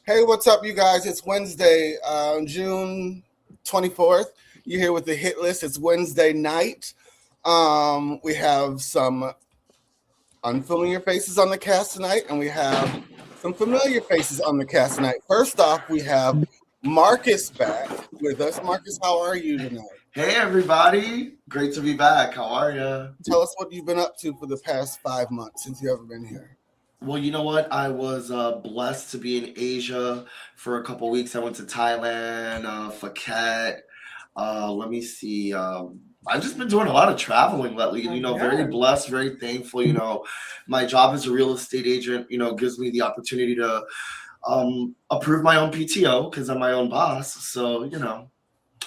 Hey, what's up, you guys? It's Wednesday, June 24th. You're here with the hit list. It's Wednesday night. We have some unfamiliar faces on the cast tonight, and we have some familiar faces on the cast tonight. First off, we have Marcus back with us. Marcus, how are you tonight? Hey, everybody. Great to be back. How are you? Tell us what you've been up to for the past 5 months since you ever been here. Well, you know what? I was blessed to be in Asia for a couple weeks. I went to Thailand, Phuket. Let me see. I've just been doing a lot of traveling lately. Very blessed, very thankful. My job as a real estate agent, gives me the opportunity to approve my own PTO because I'm my own boss. So,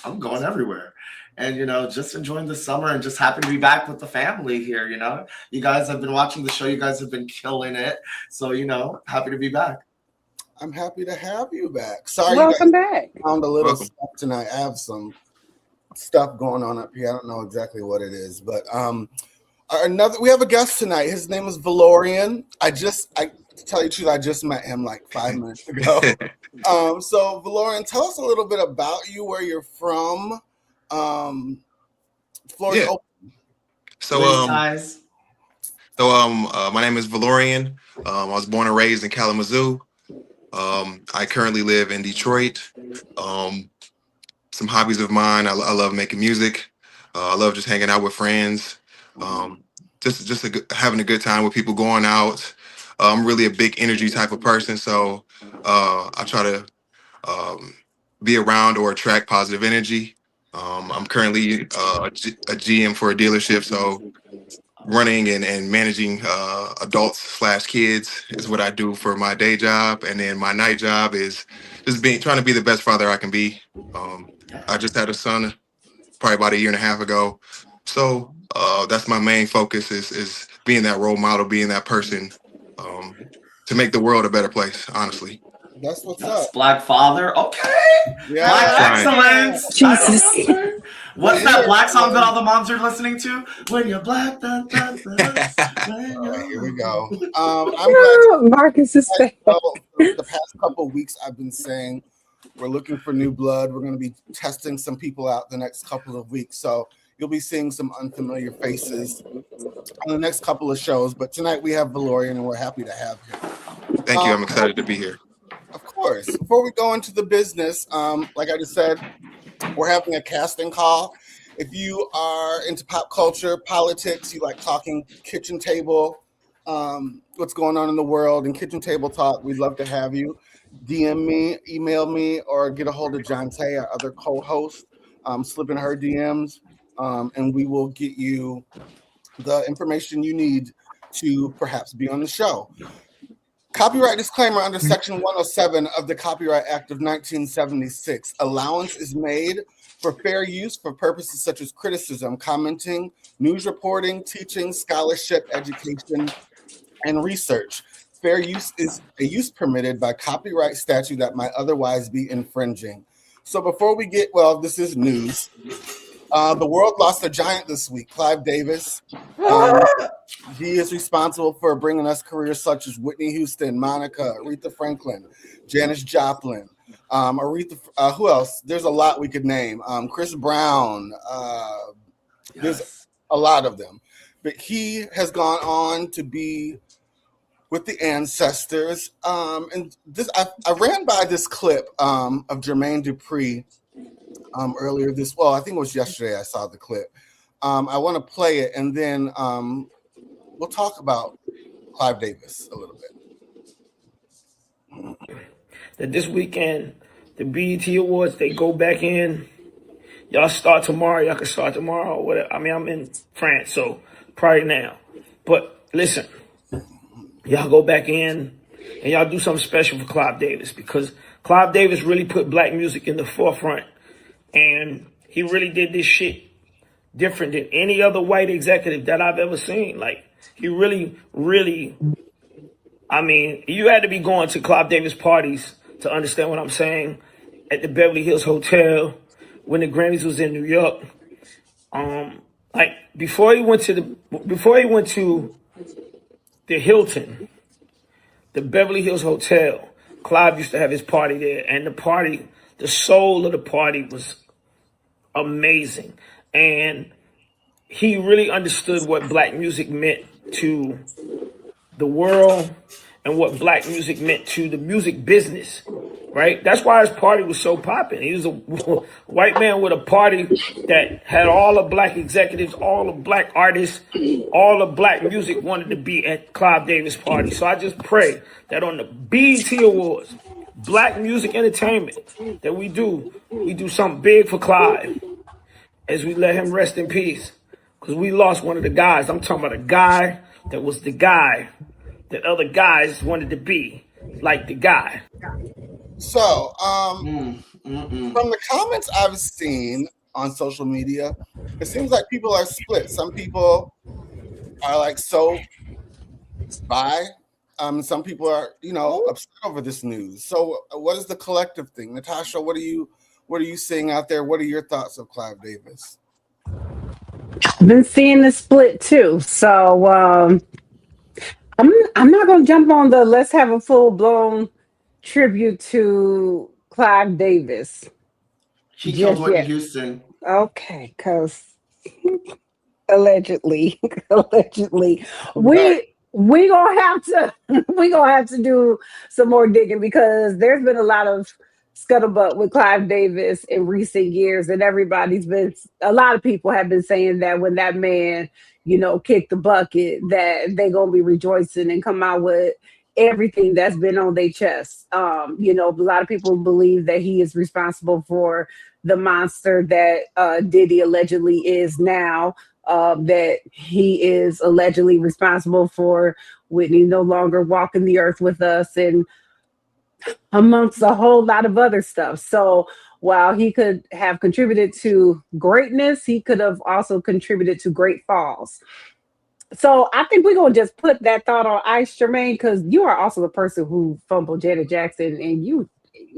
I'm going everywhere. And, just enjoying the summer and just happy to be back with the family here, You guys have been watching the show. You guys have been killing it. So, happy to be back. I'm happy to have you back. Sorry, Welcome back. Found a little stuff tonight. I have some stuff going on up here. I don't know exactly what it is, but we have a guest tonight. His name is Valorian. I to tell you the truth, I just met him like 5 minutes ago. So Valorian, tell us a little bit about you, where you're from. Floor is open. My name is Valorian. I was born and raised in Kalamazoo. I currently live in Detroit. Some hobbies of mine: I love making music. I love just hanging out with friends. Having a good time with people, going out. I'm really a big energy type of person, so I try to be around or attract positive energy. I'm currently a GM for a dealership, so running and managing adults/kids is what I do for my day job, and then my night job is just trying to be the best father I can be. I just had a son probably about 1.5 years ago, so that's my main focus is being that role model, being that person to make the world a better place. Honestly. That's what's up. Black father. Okay. Yeah. Black excellence. Jesus. What's that black song that all the moms are listening to? When you're black. All right, here we go. I'm glad Marcus is back. the past couple of weeks I've been saying we're looking for new blood. We're going to be testing some people out the next couple of weeks. So you'll be seeing some unfamiliar faces on the next couple of shows. But tonight we have Valorian, and we're happy to have him. Thank you. I'm excited to be here. Of course. Before we go into the business, like I just said, we're having a casting call. If you are into pop culture, politics, you like talking kitchen table, what's going on in the world, and kitchen table talk, we'd love to have you. DM me, email me, or get a hold of Jonte, our other co-host. Slip in her DMs, and we will get you the information you need to perhaps be on the show. Copyright disclaimer under Section 107 of the Copyright Act of 1976. Allowance is made for fair use for purposes such as criticism, commenting, news reporting, teaching, scholarship, education, and research. Fair use is a use permitted by copyright statute that might otherwise be infringing. So before we get, this is news. The world lost a giant this week, Clive Davis. He is responsible for bringing us careers such as Whitney Houston, Monica, Aretha Franklin, Janis Joplin, who else? There's a lot we could name. Chris Brown. There's a lot of them. But he has gone on to be with the ancestors. And this, I ran by this clip of Jermaine Dupri earlier I think it was yesterday I saw the clip. I want to play it, and then we'll talk about Clive Davis a little bit. That this weekend, the BET Awards, they go back in. Y'all start tomorrow. Y'all can start tomorrow or whatever. I mean, I'm in France, so probably now. But listen, y'all go back in and y'all do something special for Clive Davis, because Clive Davis really put black music in the forefront. And he really did this shit different than any other white executive that I've ever seen. Like, he really, I mean, you had to be going to Clive Davis parties to understand what I'm saying. At the Beverly Hills Hotel, when the Grammys was in New York. Like, before he went to the Hilton, the Beverly Hills Hotel, Clive used to have his party there, and the soul of the party was amazing. And he really understood what black music meant to the world and what black music meant to the music business, right? That's why his party was so popping. He was a white man with a party that had all the black executives, all the black artists, all the black music wanted to be at Clive Davis' party. So I just pray that on the BET Awards, Black Music Entertainment, that we do something big for Clive as we let him rest in peace. Because we lost one of the guys. I'm talking about a guy that was the guy that other guys wanted to be like the guy. So, from the comments I've seen on social media, it seems like people are split. Some people are like so by. Some people are, upset over this news. So, what is the collective thing, Natasha? What are you seeing out there? What are your thoughts of Clive Davis? Been seeing the split too. So I'm not gonna jump on the let's have a full blown tribute to Clive Davis He killed just Whitney yet. Houston. Okay, because allegedly, allegedly, Back. we gonna have to we gonna have to do some more digging because there's been a lot of scuttlebutt with Clive Davis in recent years, and a lot of people have been saying that when that man, kicked the bucket, that they gonna be rejoicing and come out with everything that's been on their chest. A lot of people believe that he is responsible for the monster that Diddy allegedly is now. That he is allegedly responsible for Whitney no longer walking the earth with us, and amongst a whole lot of other stuff. So while he could have contributed to greatness, he could have also contributed to great falls. So I think we're gonna just put that thought on ice, Jermaine, because you are also the person who fumbled Janet Jackson, and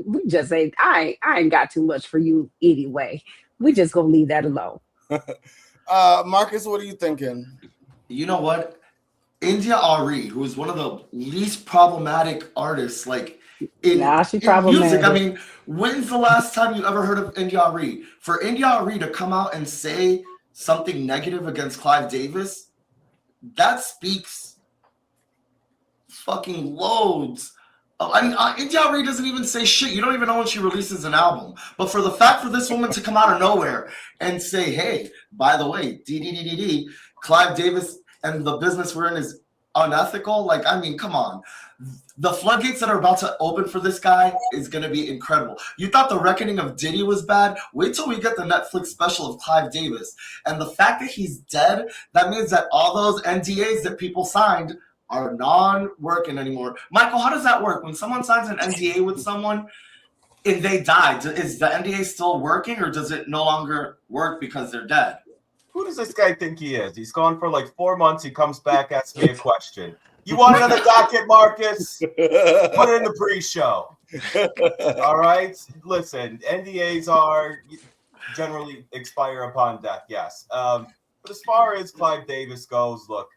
we just ain't. I ain't got too much for you anyway. We just gonna leave that alone. Marcus, what are you thinking? You know what? India Ari, who is one of the least problematic artists, like in music. problematic. I mean, when's the last time you ever heard of India Ari? For India Ari to come out and say something negative against Clive Davis, that speaks fucking loads. India Ari doesn't even say shit. You don't even know when she releases an album. But for the fact for this woman to come out of nowhere and say, hey, by the way, Clive Davis and the business we're in is unethical. Like, I mean, come on. The floodgates that are about to open for this guy is going to be incredible. You thought the reckoning of Diddy was bad? Wait till we get the Netflix special of Clive Davis. And the fact that he's dead, that means that all those NDAs that people signed are non-working anymore. Michael, how does that work? When someone signs an NDA with someone and they die, is the NDA still working, or does it no longer work because they're dead? Who does this guy think he is? He's gone for like 4 months. He comes back, asks me a question. You want it on the docket, Marcus? Put it in the pre-show. All right? Listen, NDAs are generally expire upon death, yes. But as far as Clive Davis goes, look,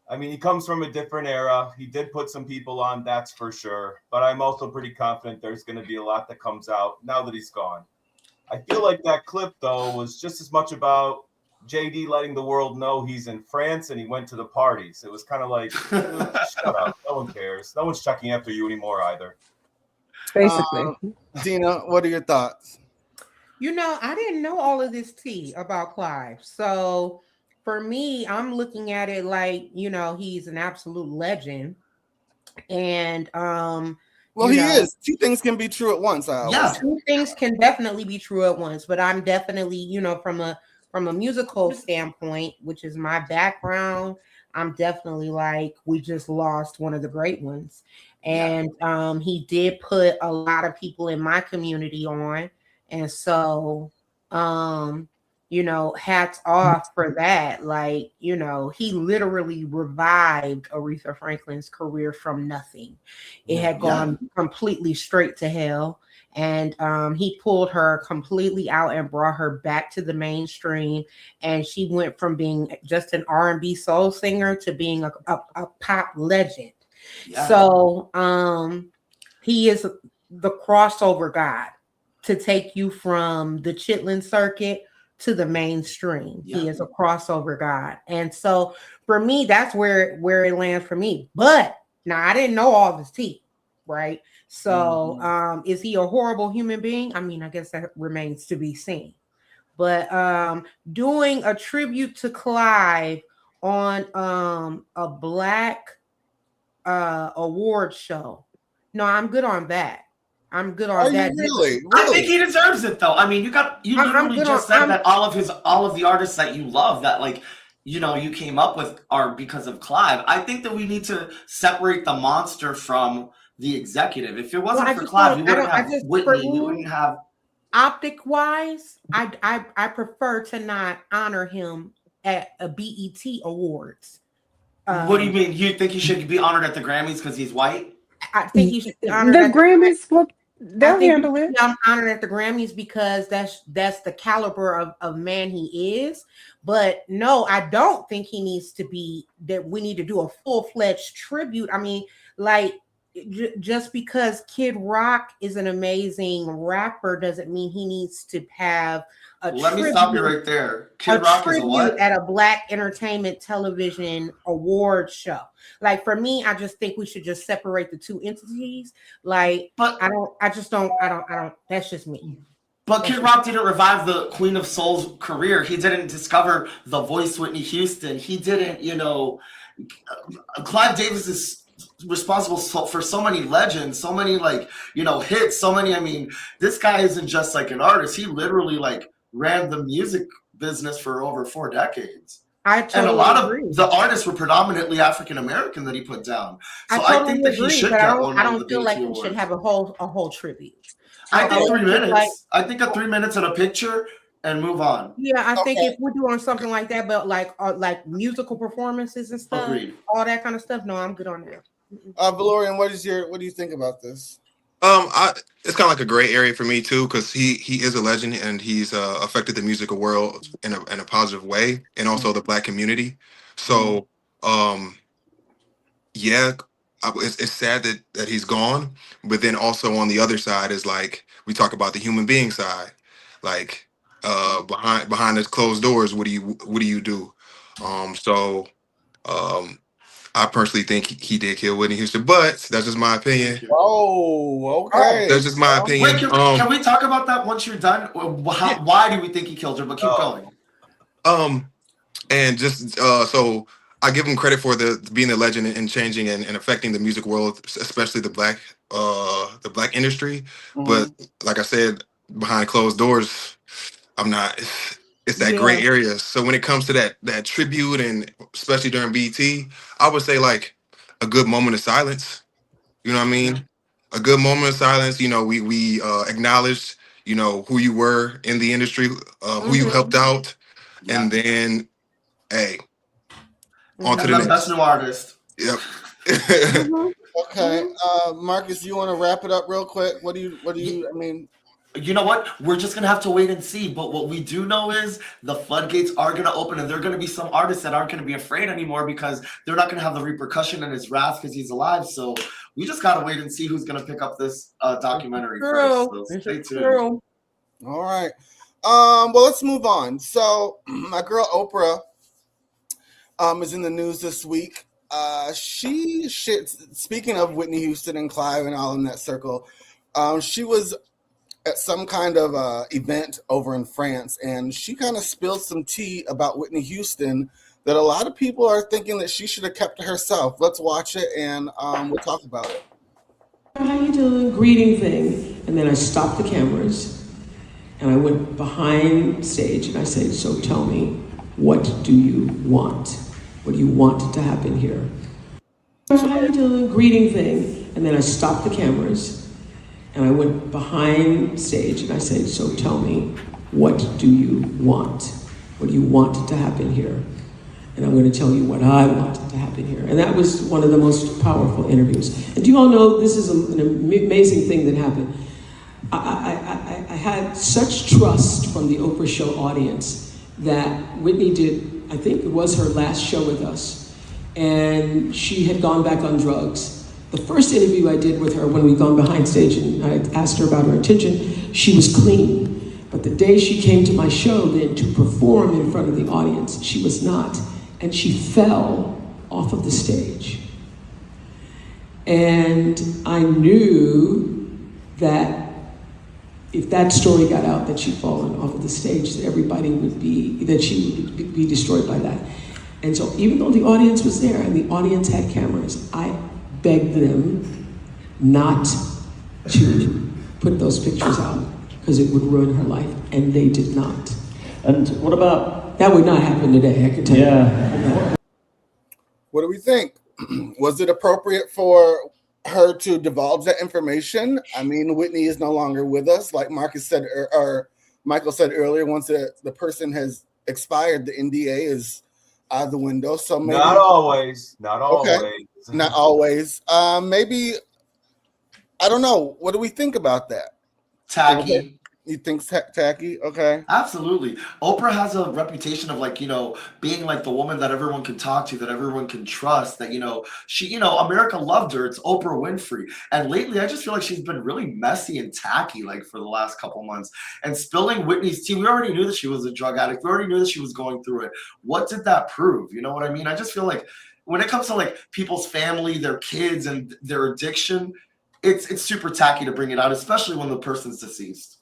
I mean, he comes from a different era. He did put some people on, that's for sure. But I'm also pretty confident there's going to be a lot that comes out now that he's gone. I feel like that clip, though, was just as much about JD letting the world know he's in France and he went to the parties. It was kind of like, shut up. No one cares. No one's checking after you anymore either. Basically. Dina, what are your thoughts? I didn't know all of this tea about Clive. So for me, I'm looking at it like, he's an absolute legend. And well, he is. Two things can be true at once. Two things can definitely be true at once. But I'm definitely, from a musical standpoint, which is my background, I'm definitely like, we just lost one of the great ones. And he did put a lot of people in my community on. And so, hats off for that. Like, he literally revived Aretha Franklin's career from nothing. It had gone completely straight to hell. And he pulled her completely out and brought her back to the mainstream. And she went from being just an R&B soul singer to being a pop legend. Yeah. So He is the crossover god to take you from the chitlin circuit to the mainstream. Yeah. He is a crossover god. And so for me, that's where it lands for me. But now I didn't know all of his teeth, right? So is he a horrible human being? I mean, I guess that remains to be seen. But doing a tribute to Clive on a Black award show. No, I'm good on that. I'm good on Are that. you really? I think he deserves it, though. I mean, you literally good just on- said that all of the artists that you love that, like, you know, you came up with are because of Clive. I think that we need to separate the monster from the executive. If it wasn't for Clive, we wouldn't have Whitney. We wouldn't have. Optic wise, I prefer to not honor him at a BET Awards. What do you mean? You think he should be honored at the Grammys because he's white? I think he should be honored The at Grammys, well, I they'll think handle it. I'm honored at the Grammys because that's the caliber of man he is. But no, I don't think he needs to be that we need to do a full-fledged tribute. I mean, like just because Kid Rock is an amazing rapper doesn't mean he needs to have a Let me stop you right there. Kid Rock is a what? At a Black Entertainment Television award show. Like for me, I just think we should just separate the two entities. Like, But I don't. That's just me. But Kid Rock didn't revive the Queen of Soul's career. He didn't discover the voice Whitney Houston. He didn't, you know, Clive Davis is responsible for so many legends, so many, like, you know, hits, so many. I mean, this guy isn't just like an artist. He literally like ran the music business for over 4 decades. And a lot of the artists were predominantly African American that he put down. So I think that he should get one. I don't feel like he should have a whole tribute. I think 3 minutes. I think 3 minutes and a picture and move on. Yeah, I think if we're doing something like that, but like musical performances and stuff, all that kind of stuff. No, I'm good on that. Valorian, what do you think about this? It's kind of like a gray area for me too, because he is a legend and he's affected the musical world in a positive way, and also the Black community. So, yeah, it's sad that he's gone, but then also on the other side is like we talk about the human being side, like behind the closed doors, what do you do? I personally think he did kill Whitney Houston, but that's just my opinion. Oh, okay. That's just my opinion. Wait, can we talk about that once you're done? Why do we think he killed her? But keep going. And just so I give him credit for being a legend and changing and affecting the music world, especially the black industry. Mm-hmm. But like I said, behind closed doors, I'm not. It's that gray area. So when it comes to that tribute, and especially during BT, I would say like a good moment of silence. You know what I mean? A good moment of silence. You know, we acknowledged, you know, who you were in the industry, who you helped out, and then, hey, on to the next. Best new artist. Yep. Okay, Marcus, you want to wrap it up real quick? What do you? I mean. You know what? We're just going to have to wait and see. But what we do know is the floodgates are going to open, and there are going to be some artists that aren't going to be afraid anymore because they're not going to have the repercussion and his wrath because he's alive. So we just got to wait and see who's going to pick up this documentary first. So stay tuned. All right. Well, let's move on. So my girl Oprah is in the news this week. Speaking of Whitney Houston and Clive and all in that circle, she was at some kind of event over in France, and she kind of spilled some tea about Whitney Houston that a lot of people are thinking that she should have kept to herself. Let's watch it, and we'll talk about it. How you doing? Greeting thing. And then I stopped the cameras, and I went behind stage, and I said, so tell me, what do you want? What do you want to happen here? How you doing? Greeting thing. And then I stopped the cameras, and I went behind stage and I said, so tell me, what do you want? What do you want to happen here? And I'm going to tell you what I want to happen here. And that was one of the most powerful interviews. And do you all know this is an amazing thing that happened? I had such trust from the Oprah Show audience that Whitney did, I think it was her last show with us. And she had gone back on drugs. The first interview I did with her when we'd gone behind stage and I asked her about her intention, she was clean. But the day she came to my show then to perform in front of the audience, she was not. And she fell off of the stage. And I knew that if that story got out that she'd fallen off of the stage, that she would be destroyed by that. And so even though the audience was there and the audience had cameras, I begged them not to put those pictures out because it would ruin her life, and they did not. And what about... That would not happen today, I can tell you. Yeah. What do we think? Was it appropriate for her to divulge that information? I mean, Whitney is no longer with us. Like Marcus said, or Michael said earlier, once the person has expired, the NDA is out of the window. So maybe not always. Okay. Not always. Maybe, I don't know. What do we think about that? Tacky. Okay. You think tacky? Okay. Absolutely. Oprah has a reputation of being like the woman that everyone can talk to, that everyone can trust, that, America loved her. It's Oprah Winfrey. And lately, I just feel like she's been really messy and tacky, for the last couple months. And spilling Whitney's tea, we already knew that she was a drug addict. We already knew that she was going through it. What did that prove? You know what I mean? I just feel like when it comes to people's family, their kids, and their addiction, it's super tacky to bring it out, especially when the person's deceased.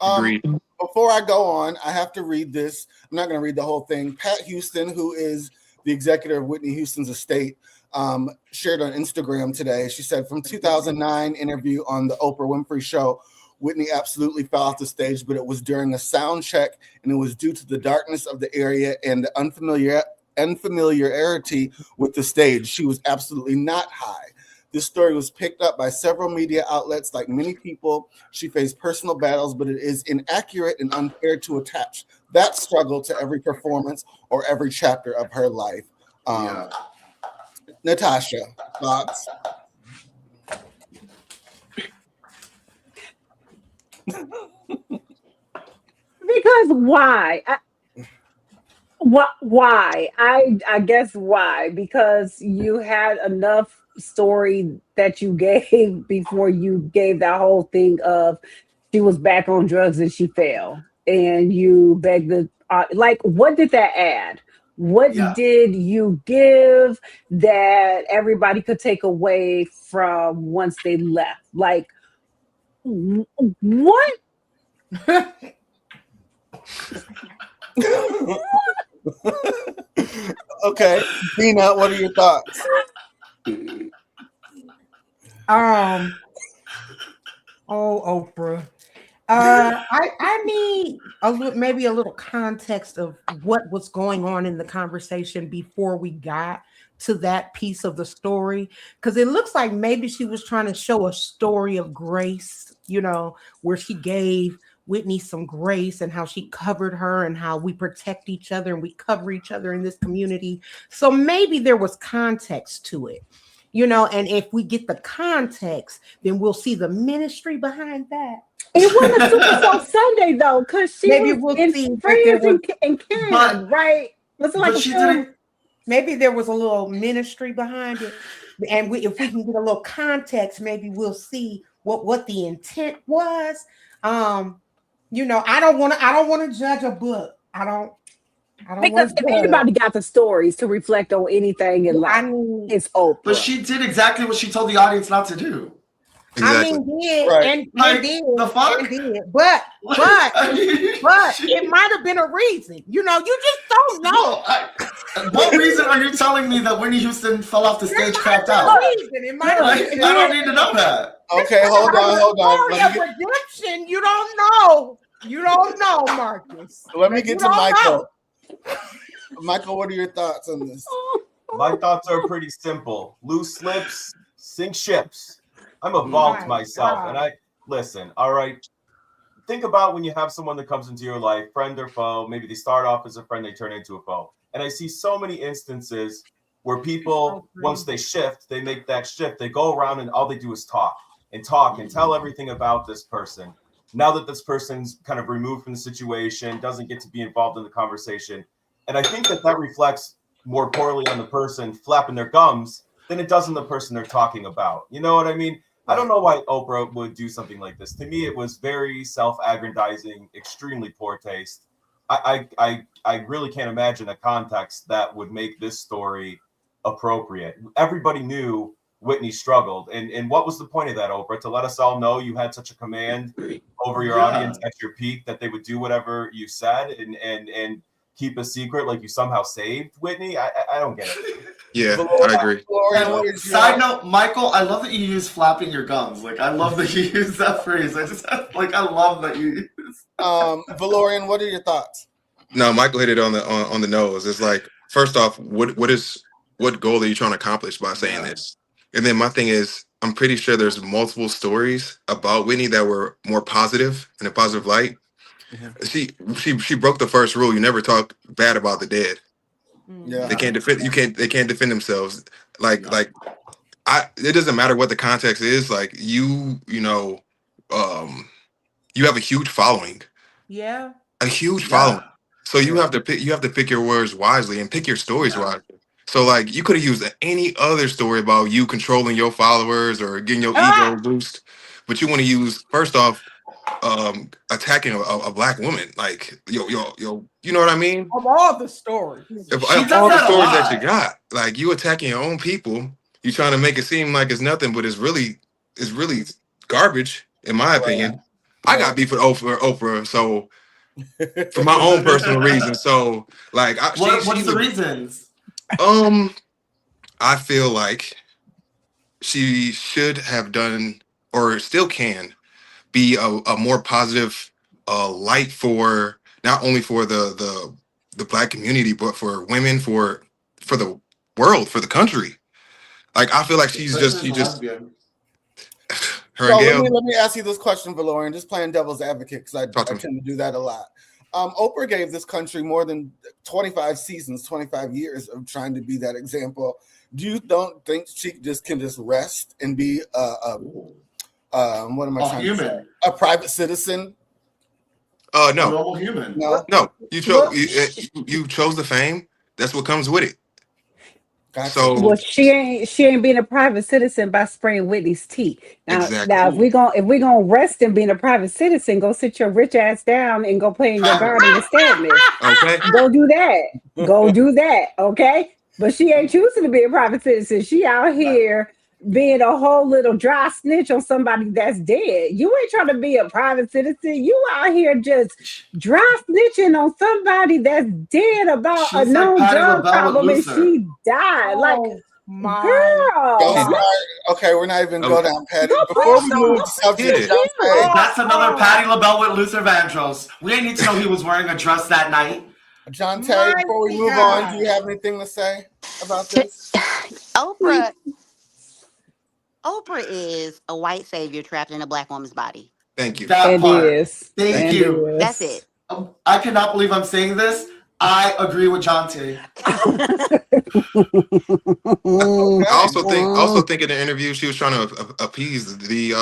Agreed. Before I go on, I have to read this. I'm not going to read the whole thing. Pat Houston, who is the executive of Whitney Houston's estate, shared on Instagram today. She said, from 2009 interview on the Oprah Winfrey Show, Whitney absolutely fell off the stage, but it was during a sound check, and it was due to the darkness of the area and the unfamiliarity with the stage. She was absolutely not high. This story was picked up by several media outlets. Like many people, she faced personal battles, but it is inaccurate and unfair to attach that struggle to every performance or every chapter of her life. Natasha, thoughts? Because why? Why? I guess why? Because you had enough story that you gave before you gave that whole thing of she was back on drugs and she fell, and you begged the what did that add? What did you give that everybody could take away from once they left? What? Okay, Dina, what are your thoughts? Oprah. I need maybe a little context of what was going on in the conversation before we got to that piece of the story, because it looks like maybe she was trying to show a story of grace, where she gave Whitney some grace and how she covered her and how we protect each other and we cover each other in this community. So maybe there was context to it. And if we get the context, then we'll see the ministry behind that. It wasn't a Super Soul Sunday though, because she maybe was we'll in see France and Canada, right? Looks like she didn't. Maybe there was a little ministry behind it, and if we can get a little context, maybe we'll see what the intent was. I don't want to judge a book. I don't. Because if anybody got the stories to reflect on anything in life, it's Oprah. But she did exactly what she told the audience not to do. Exactly. And did. But it might have been a reason. You just don't know. What reason are you telling me that Whitney Houston fell off the stage, crapped out? I don't need to know that. Okay, hold on. Redemption, you don't know. You don't know, Marcus. Let me get to Michael. Michael, what are your thoughts on this? My thoughts are pretty simple. Loose lips sink ships. I'm a vault myself, and I listen. All right, think about when you have someone that comes into your life, friend or foe. Maybe they start off as a friend, they turn into a foe. And I see so many instances where people, once they shift, they make that shift. They go around and all they do is talk and tell everything about this person. Now that this person's kind of removed from the situation, doesn't get to be involved in the conversation. And I think that reflects more poorly on the person flapping their gums than it does in the person they're talking about. You know what I mean? I don't know why Oprah would do something like this. To me, it was very self-aggrandizing, extremely poor taste. I really can't imagine a context that would make this story appropriate. Everybody knew Whitney struggled, and what was the point of that, Oprah? To let us all know you had such a command over your audience at your peak that they would do whatever you said and keep a secret, like you somehow saved Whitney. I don't get it. Yeah, I agree. Side note, Michael, I love that you use flapping your gums. Like, I love that you use that phrase. I love that you use. Valorian, what are your thoughts? No, Michael hit it on the nose. It's like, first off, what goal are you trying to accomplish by saying this? And then my thing is, I'm pretty sure there's multiple stories about Whitney that were more positive in a positive light. Mm-hmm. She broke the first rule. You never talk bad about the dead. Yeah. They can't defend. They can't defend themselves. It doesn't matter what the context is. Like you have a huge following. Yeah. A huge following. So you have to pick your words wisely and pick your stories wisely. So like you could have used any other story about you controlling your followers or getting your ego boost, but you want to use first off attacking a black woman. Like yo, you know what I mean? Of all the stories. All the stories that you got, like you attacking your own people, you trying to make it seem like it's nothing, but it's really garbage, in my opinion. I got beef with Oprah, so for my own personal reasons. So like, what's the reasons? I feel like she should have done, or still can, be a more positive light for not only for the black community, but for women, for the world, for the country. Like I feel like she just her so and Gail. let me ask you this question, Valorian, just playing devil's advocate because I tend to do that a lot. Oprah gave this country more than 25 seasons, 25 years of trying to be that example. Do you don't think she can rest and be what am I trying to say? A private citizen? No. A normal human. No. You chose the fame. That's what comes with it. Gotcha. So she ain't being a private citizen by spraying Whitney's tea. Now, if we gonna rest in being a private citizen, go sit your rich ass down and go play in your garden instead. Okay. Go do that. Okay. But she ain't choosing to be a private citizen. She out here being a whole little dry snitch on somebody that's dead. You ain't trying to be a private citizen. You out here just dry snitching on somebody that's dead about a known drug problem and she died. Girl. Okay, we're not even going down, Patty. Before we move to subject, that's another Patty LaBelle with Luther Vandross. We didn't need to know he was wearing a dress that night. John Terry, before we move on, do you have anything to say about this? Oprah is a white savior trapped in a black woman's body. Thank you. That part. Thank you. That's it. I cannot believe I'm saying this. I agree with John Terry. I also think in the interview she was trying to appease the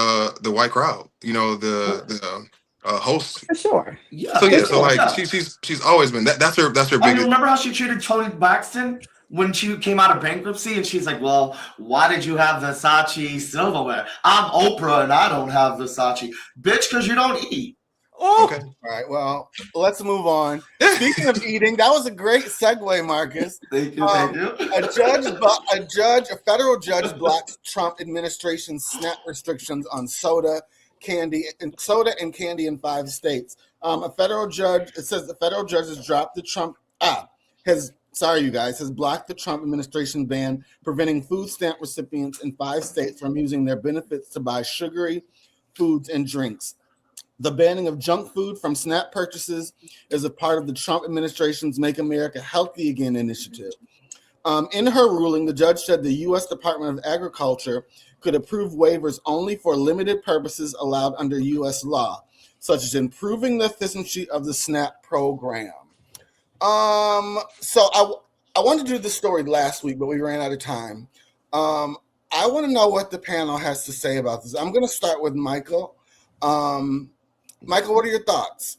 white crowd. You know, the host. For sure. Yeah. She's always been that's her biggest. You remember how she treated Toni Braxton when she came out of bankruptcy and she's like, well, why did you have Versace silverware? I'm Oprah and I don't have Versace. Bitch, because you don't eat. Oh, okay. All right. Well, let's move on. Speaking of eating, that was a great segue, Marcus. Thank you. A federal judge blocked Trump administration's SNAP restrictions on soda and candy in 5 states. It says the federal judge has dropped the has blocked the Trump administration ban preventing food stamp recipients in 5 states from using their benefits to buy sugary foods and drinks. The banning of junk food from SNAP purchases is a part of the Trump administration's Make America Healthy Again initiative. In her ruling, the judge said the U.S. Department of Agriculture could approve waivers only for limited purposes allowed under U.S. law, such as improving the efficiency of the SNAP program. So I wanted to do this story last week, but we ran out of time. I want to know what the panel has to say about this. I'm going to start with Michael. Michael, what are your thoughts?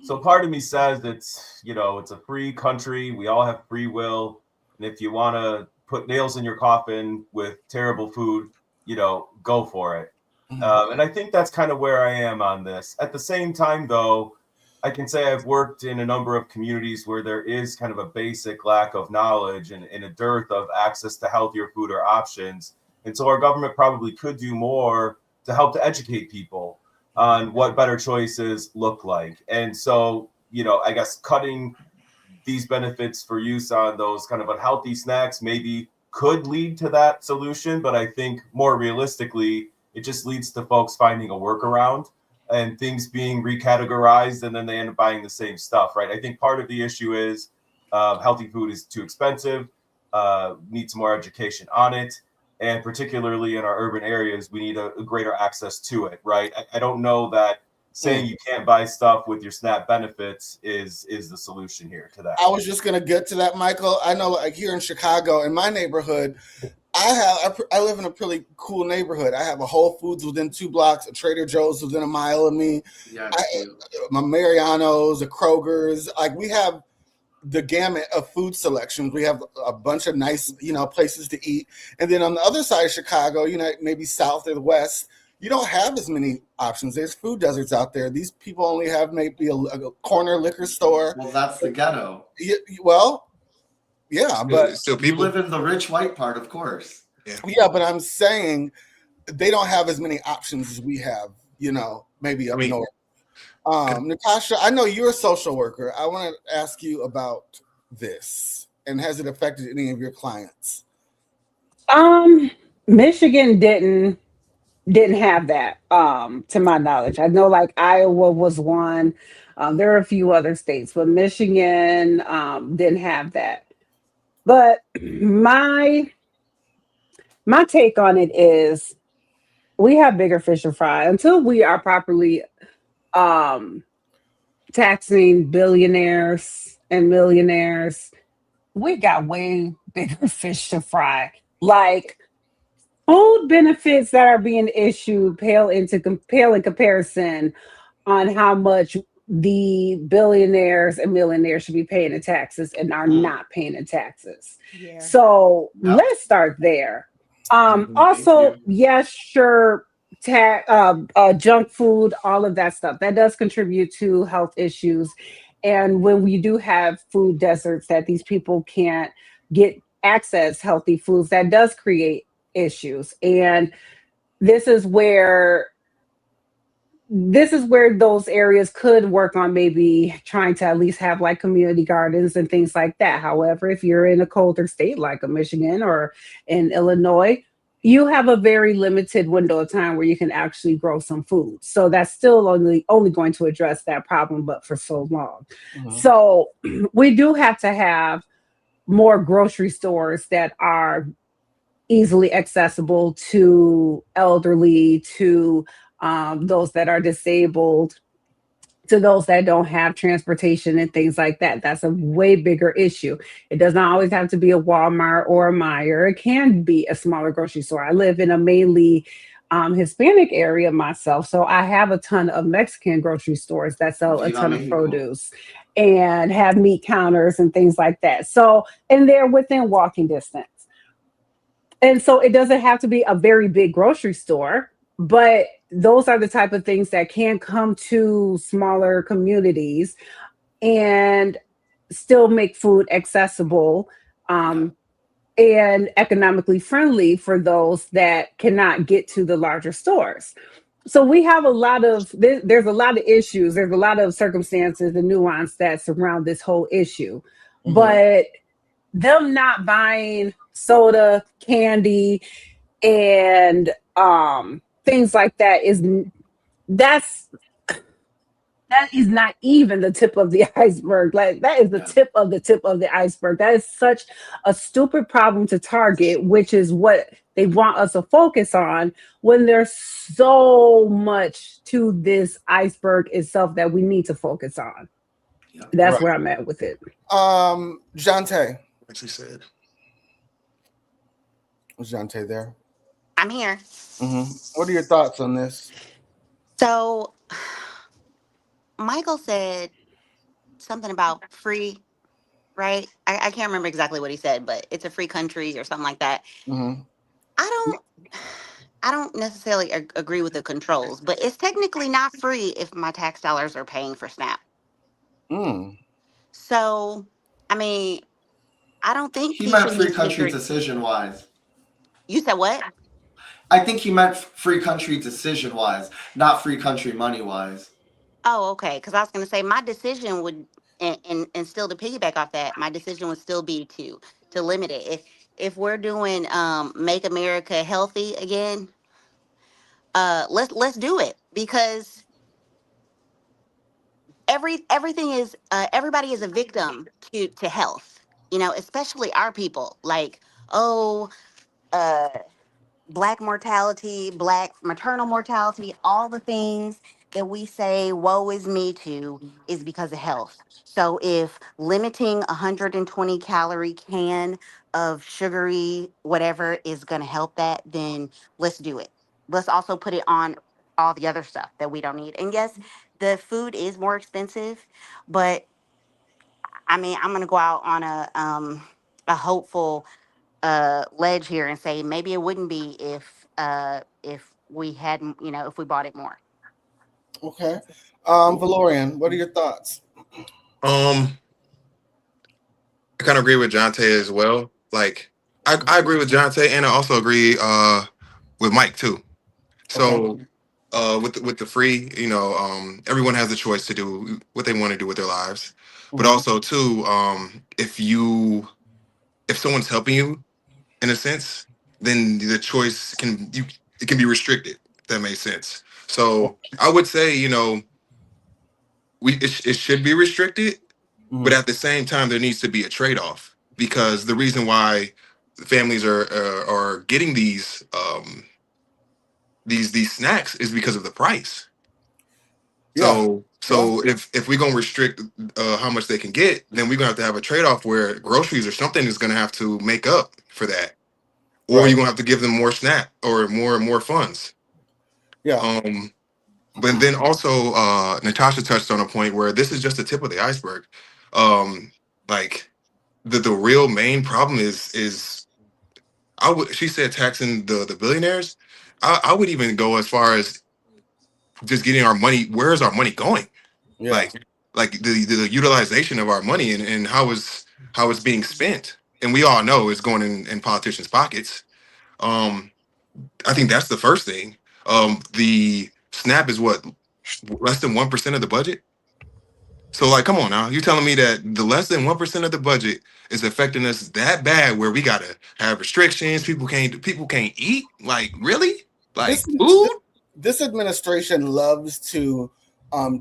So part of me says it's a free country. We all have free will. And if you want to put nails in your coffin with terrible food, go for it. And I think that's kind of where I am on this. At the same time, though, I can say I've worked in a number of communities where there is kind of a basic lack of knowledge and a dearth of access to healthier food or options. And so our government probably could do more to help to educate people on what better choices look like. And so, I guess cutting these benefits for use on those kind of unhealthy snacks maybe could lead to that solution. But I think more realistically, it just leads to folks finding a workaround and things being recategorized, and then they end up buying the same stuff, right? I think part of the issue is healthy food is too expensive, needs more education on it. And particularly in our urban areas, we need a greater access to it, right? I don't know that saying you can't buy stuff with your SNAP benefits is the solution here to that. I was just going to get to that, Michael. I know, like here in Chicago, in my neighborhood, I live in a pretty cool neighborhood. I have a Whole Foods within 2 blocks, a Trader Joe's within a mile of me, my Mariano's, a Kroger's. Like, we have the gamut of food selections. We have a bunch of nice, places to eat. And then on the other side of Chicago, maybe south or the west, you don't have as many options. There's food deserts out there. These people only have maybe a corner liquor store. Well, that's the ghetto. Yeah, but still you live in the rich white part, of course. Yeah, but I'm saying they don't have as many options as we have, maybe up north. Natasha, I know you're a social worker. I want to ask you about this. And has it affected any of your clients? Michigan didn't have that, to my knowledge. I know like Iowa was one. There are a few other states, but Michigan didn't have that. But my take on it is we have bigger fish to fry until we are properly taxing billionaires and millionaires. We got way bigger fish to fry. Like, food benefits that are being issued pale in comparison on how much the billionaires and millionaires should be paying in taxes and are not paying in taxes. Yeah. So let's start there. Also, yes, sure, junk food, all of that stuff that does contribute to health issues. And when we do have food deserts that these people can't get access healthy foods, that does create issues. And this is where those areas could work on maybe trying to at least have like community gardens and things like that. However, if you're in a colder state like a Michigan or in Illinois, you have a very limited window of time where you can actually grow some food. So that's still only going to address that problem, but for so long. So we do have to have more grocery stores that are easily accessible to elderly, to those that are disabled, to those that don't have transportation and things like that. That's a way bigger issue. It does not always have to be a Walmart or a Meijer. It can be a smaller grocery store. I live in a mainly Hispanic area myself, so I have a ton of Mexican grocery stores that sell a ton of produce and have meat counters and things like that. So, and they're within walking distance. And so it doesn't have to be a very big grocery store, but those are the type of things that can come to smaller communities and still make food accessible and economically friendly for those that cannot get to the larger stores. So we have there's a lot of issues, there's a lot of circumstances and nuance that surround this whole issue. But them not buying soda, candy, and things like that is not even the tip of the iceberg. Like, that is the tip of the iceberg. That is such a stupid problem to target, which is what they want us to focus on, when there's so much to this iceberg itself that we need to focus on. That's where I'm at with it. Jante. Actually said. Was Jante there? I'm here. What are your thoughts on this? So Michael said something about free right? I can't remember exactly what he said, but it's a free country or something like that. Mm-hmm. I don't I don't necessarily agree with the controls, but it's technically not free if my tax dollars are paying for SNAP. Mm. So, I mean, I don't think He he meant should be free country snickering. decision wise. You said what? I think he meant free country decision wise, not free country money wise. Oh, okay. Because I was going to say my decision would, and still to piggyback off that, my decision would still be to limit it. If we're doing Make America Healthy again, let's do it because everything is everybody is a victim to health. You know, especially our people. Like, oh, uh, Black mortality, Black maternal mortality, all the things that we say, woe is me to, is because of health. So if limiting 120 calorie can of sugary whatever is going to help that, then let's do it. Let's also put it on all the other stuff that we don't need. And yes, the food is more expensive, but I mean, I'm going to go out on a hopeful ledge here and say maybe it wouldn't be if we hadn't, if we bought it more. Okay. Valorian, what are your thoughts? I kind of agree with Jonte as well. Like, I agree with Jonte, and I also agree with Mike too. So, with the free, everyone has the choice to do what they want to do with their lives. But Mhm. also too, if someone's helping you in a sense, then the choice it can be restricted. If that makes sense. So I would say, it should be restricted, but Mhm. at the same time, there needs to be a trade off because the reason why families are getting these snacks is because of the price. Yeah. Yeah. So if we're gonna restrict how much they can get, then we're gonna have a trade off where groceries or something is gonna have to make up for that, or you're Right. gonna have to give them more SNAP or more funds. Yeah. Um, but then also Natasha touched on a point where this is just the tip of the iceberg. Like the real main problem is she said taxing the billionaires. I would even go as far as just getting our money. Where is our money going? Yeah. Like the utilization of our money and how it's being spent. And we all know it's going in politicians' pockets. Um, I think that's the first thing. The SNAP is what, less than 1% of the budget. So like, come on now, you telling me that the less than 1% of the budget is affecting us that bad, where we gotta have restrictions, people can't eat? Like, really? Like This food? this administration loves to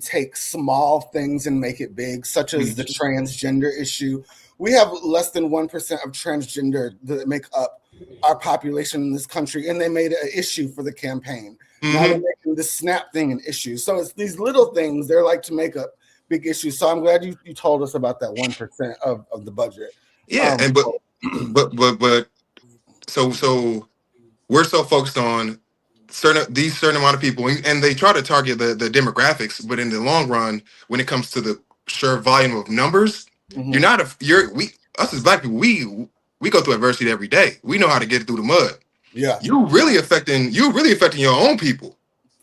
take small things and make it big, such as the transgender issue. We have less than 1% of transgender that make up our population in this country, and they made it an issue for the campaign. Now they're Mm-hmm. making the SNAP thing an issue. So it's these little things they're like to make up big issues. So I'm glad you told us about that 1% of the budget. Yeah, and but so we're so focused on certain amount of people, and they try to target the demographics, but in the long run, when it comes to the sheer volume of numbers, you're Mhm. not a you're we us as black people, we go through adversity every day. We know how to get through the mud. Yeah. You really affecting your own people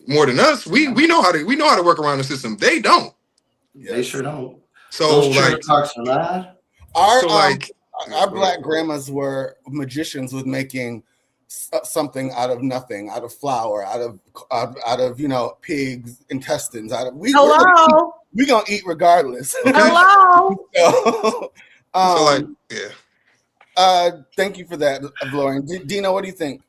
more than us. We know how to work around the system. They don't. They sure don't. So Those trailer like parks are mad. Our so like our black grandmas were magicians with making something out of nothing, out of flour, out of pigs intestines. Out of Hello. we gonna eat regardless. okay. Hello. So, So like um, yeah. thank you for that, Lauren. Dina, what do you think?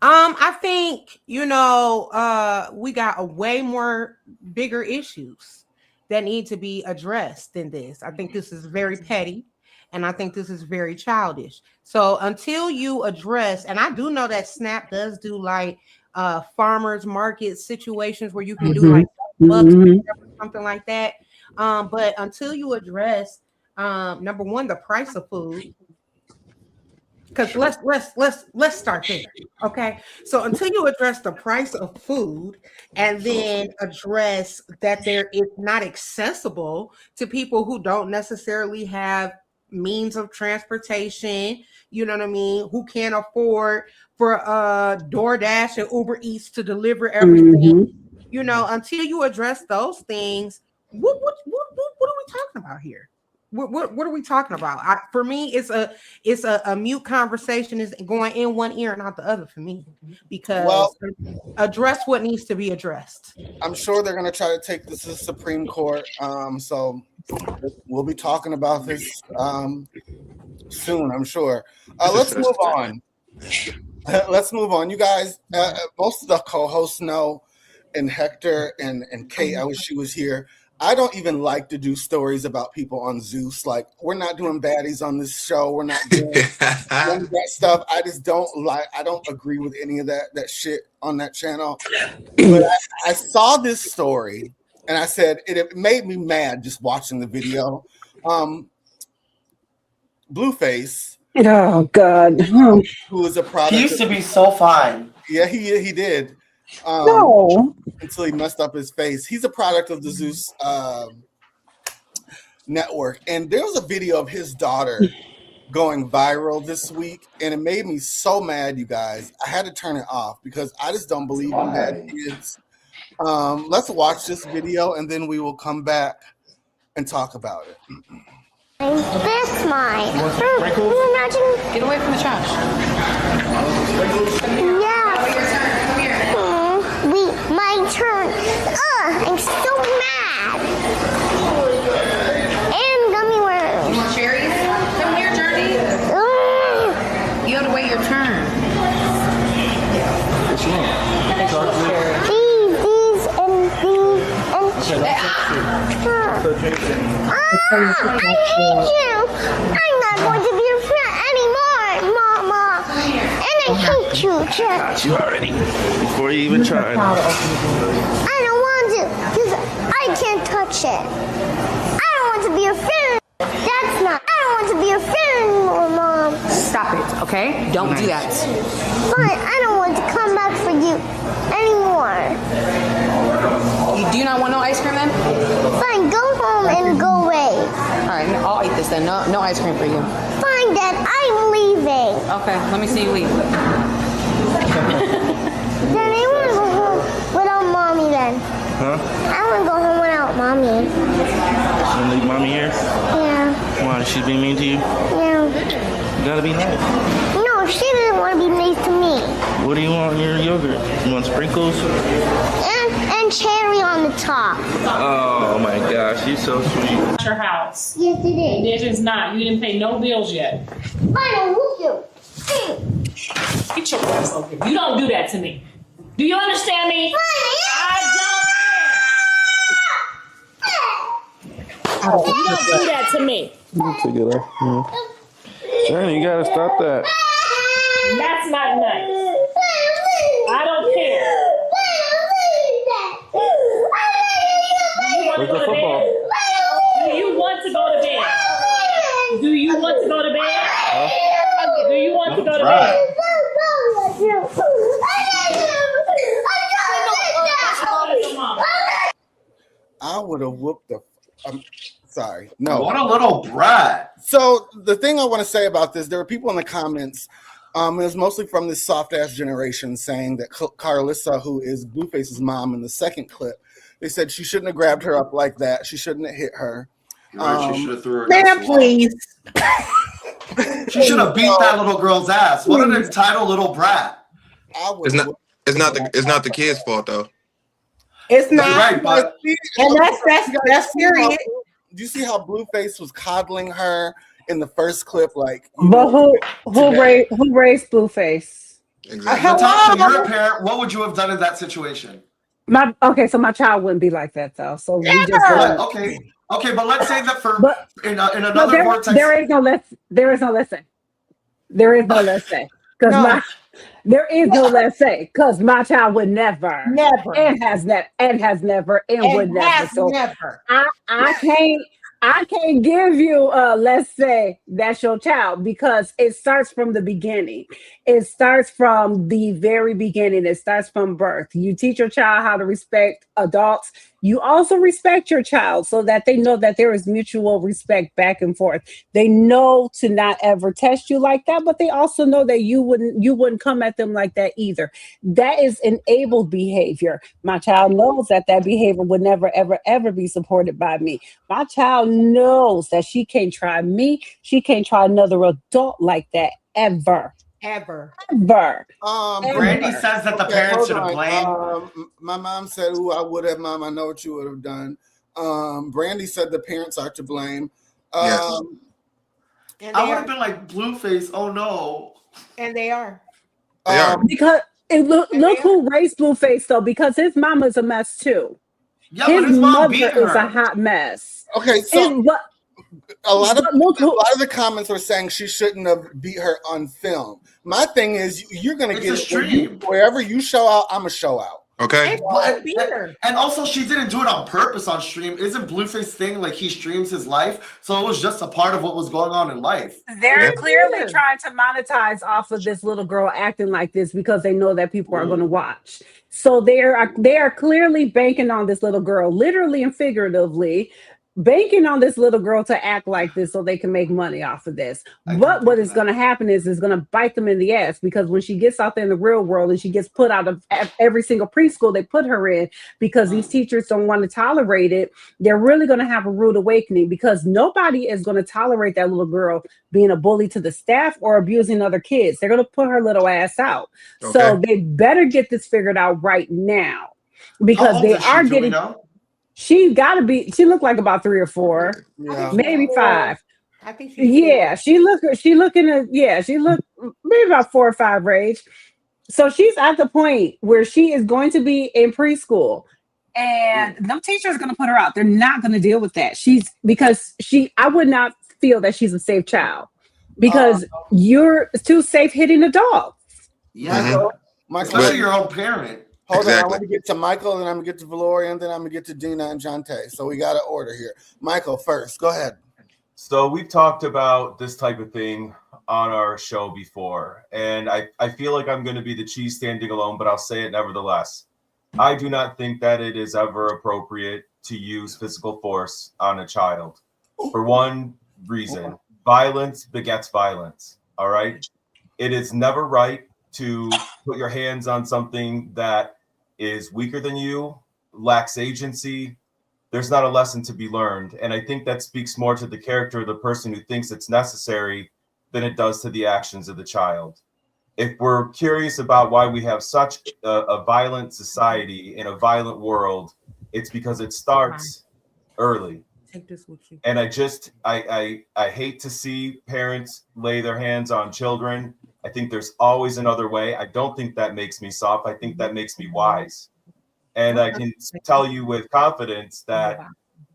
I think, we got a way more bigger issues that need to be addressed than this. I think this is very petty and I think this is very childish. So until you address, and I do know that SNAP does do like farmers market situations where you can do like bucks or something like that. But until you address number one, the price of food, because let's start there. Okay, so until you address the price of food and then address that there is not accessible to people who don't necessarily have means of transportation, you know what I mean, who can't afford for DoorDash and Uber Eats to deliver everything. You know, until you address those things, what are we talking about here? What are we talking about? For me, it's a mute conversation, is going in one ear and out the other for me, because address what needs to be addressed. I'm sure they're going to try to take this to the Supreme Court. So we'll be talking about this soon, I'm sure. Let's move on. Let's move on. You guys, most of the co-hosts know, and Hector and Kate, I wish she was here. I don't even like to do stories about people on Zeus. Like, we're not doing baddies on this show. We're not doing none of that stuff. I just don't like. I don't agree with any of that shit on that channel. But I saw this story and I said it made me mad just watching the video. Blueface. Oh God. Who is a product? He used to be so fine. Yeah, he did. No. Until he messed up his face. He's a product of the Zeus network. And there was a video of his daughter going viral this week, and it made me so mad, you guys. I had to turn it off because I just don't believe in bad kids. Let's watch this video, and then we will come back and talk about it. This mine. Imagine. Get away from the trash. Yeah. My turn. I'm so mad. And gummy worms. You want cherries? Come here, Journey. You have to wait your turn. These and these. I hate you. I'm not going to be your friend anymore, Mama. And I hate you, Jack. Got you already. Before you even tried. I don't want to, because I can't touch it. I don't want to be your friend. That's not. I don't want to be your friend anymore, Mom. Stop it, okay? Don't do that. Fine. I don't want to come back for you anymore. You do not want no ice cream then? Fine. Go home and go away. All right, I'll eat this then. No ice cream for you. Fine, Dad. I'm leaving. Okay, let me see you leave. Then I want to go home without Mommy then. Huh? I want to go home without Mommy. You wanna leave mommy here? Yeah. Why? She's being mean to you? Yeah. You gotta be nice. No, she doesn't want to be nice to me. What do you want in your yogurt? You want sprinkles? And cherry on the top. Oh my gosh, you're so sweet. Your house. Yes, it is. It is not. You didn't pay no bills yet. Fine, I'll whoop you. Get your ass over here. You don't do that to me. Do you understand me? You don't do that to me. Take it off. Journey, you gotta stop that. That's not nice. I don't care. Where's the football? Do you want to go to bed? Do you want to go to bed? Do you want to go to bed? I would have whooped the. Sorry, no. What a little brat. So the thing I want to say about this, there were people in the comments. It was mostly from this soft ass generation saying that Carlissa, who is Blueface's mom in the second clip, they said she shouldn't have grabbed her up like that. She shouldn't have hit her. Right, she should have threw her. Man, please. She should have beat that little girl's ass. What an entitled little brat. It's not the kid's fault though. It's not. Right, but and that's serious. Do you see how Blueface was coddling her in the first clip? Like, but who raised Blueface? Exactly. Natasha, you're a parent. What would you have done in that situation? So my child wouldn't be like that though. So we just okay, but let's say that in another vortex. There is no lesson. There is no let's say. Because there is no let's say, because my child would never and has never and would never. So never. I can't give you let's say that's your child, because it starts from the beginning. It starts from the very beginning. It starts from birth. You teach your child how to respect adults You also respect your child so that they know that there is mutual respect back and forth. They know to not ever test you like that, but they also know that you wouldn't come at them like that either. That is enabled behavior. My child knows that that behavior would never ever ever be supported by me. My child knows that she can't try me. She can't try another adult like that ever. Ever. Ever. Brandy Ever. says that the Okay, parents hold shouldn't blame. on. My mom said, "Ooh, I would have, Mom. I know what you would have done." Brandy said the parents are to blame. Yes. And I they would are. have been like Blueface. Oh no. And they are. They are. Because look And they are. who raised Blueface though, because his mama's a mess too. Yeah, but His his mom mother beat is a her. hot mess. Okay, His, so but, a lot of but look who the comments were saying she shouldn't have beat her on film. My thing is, you're gonna It's get a it stream. wherever you show out. I'm a show out. Okay. And Blueface beat her. And also, she didn't do it on purpose on stream. Isn't Blueface thing like he streams his life? So it was just a part of what was going on in life. they're Yeah. clearly trying to monetize off of this little girl acting like this because they know that people are going to watch. So they are clearly banking on this little girl, literally and figuratively, banking on this little girl to act like this so they can make money off of this. But what is going to happen is it's going to bite them in the ass because when she gets out there in the real world and she gets put out of every single preschool they put her in because these teachers don't want to tolerate it, they're really going to have a rude awakening because nobody is going to tolerate that little girl being a bully to the staff or abusing other kids. They're going to put her little ass out. So Okay. they better get this figured out right now How because old they is she? are Do we getting. know? She got to be. She looked like about 3 or 4, Yeah. maybe 5. I think she's Yeah, she looking at. Yeah, she look maybe about 4 or 5 range. So she's at the point where she is going to be in preschool, and no teacher is going to put her out. They're not going to deal with that. I would not feel that she's a safe child because you're too safe hitting adults. Yeah. Michael, Especially your own parent. Hold on, I Exactly. want to get to Michael, then I'm gonna get to Valoria, and then I'm gonna get to Dina and Jante. So we got an order here. Michael first. Go ahead. So we've talked about this type of thing on our show before, and I feel like I'm going to be the cheese standing alone, but I'll say it nevertheless. I do not think that it is ever appropriate to use physical force on a child. For one reason, violence begets violence, all right? It is never right to put your hands on something that is weaker than you, lacks agency. There's not a lesson to be learned. And I think that speaks more to the character of the person who thinks it's necessary than it does to the actions of the child. If we're curious about why we have such a violent society in a violent world, it's because it starts early. Take this with you. And I hate to see parents lay their hands on children. I think there's always another way. I don't think that makes me soft. I think that makes me wise. And I can tell you with confidence that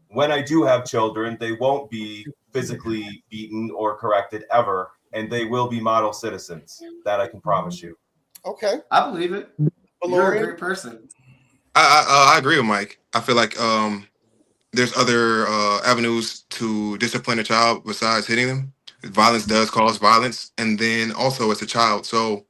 when I do have children, they won't be physically beaten or corrected ever, and they will be model citizens. That I can promise you. Okay. I believe it. You're a great person. I agree with Mike. I feel like there's other avenues to discipline a child besides hitting them. Violence does cause violence, and then also it's a child, so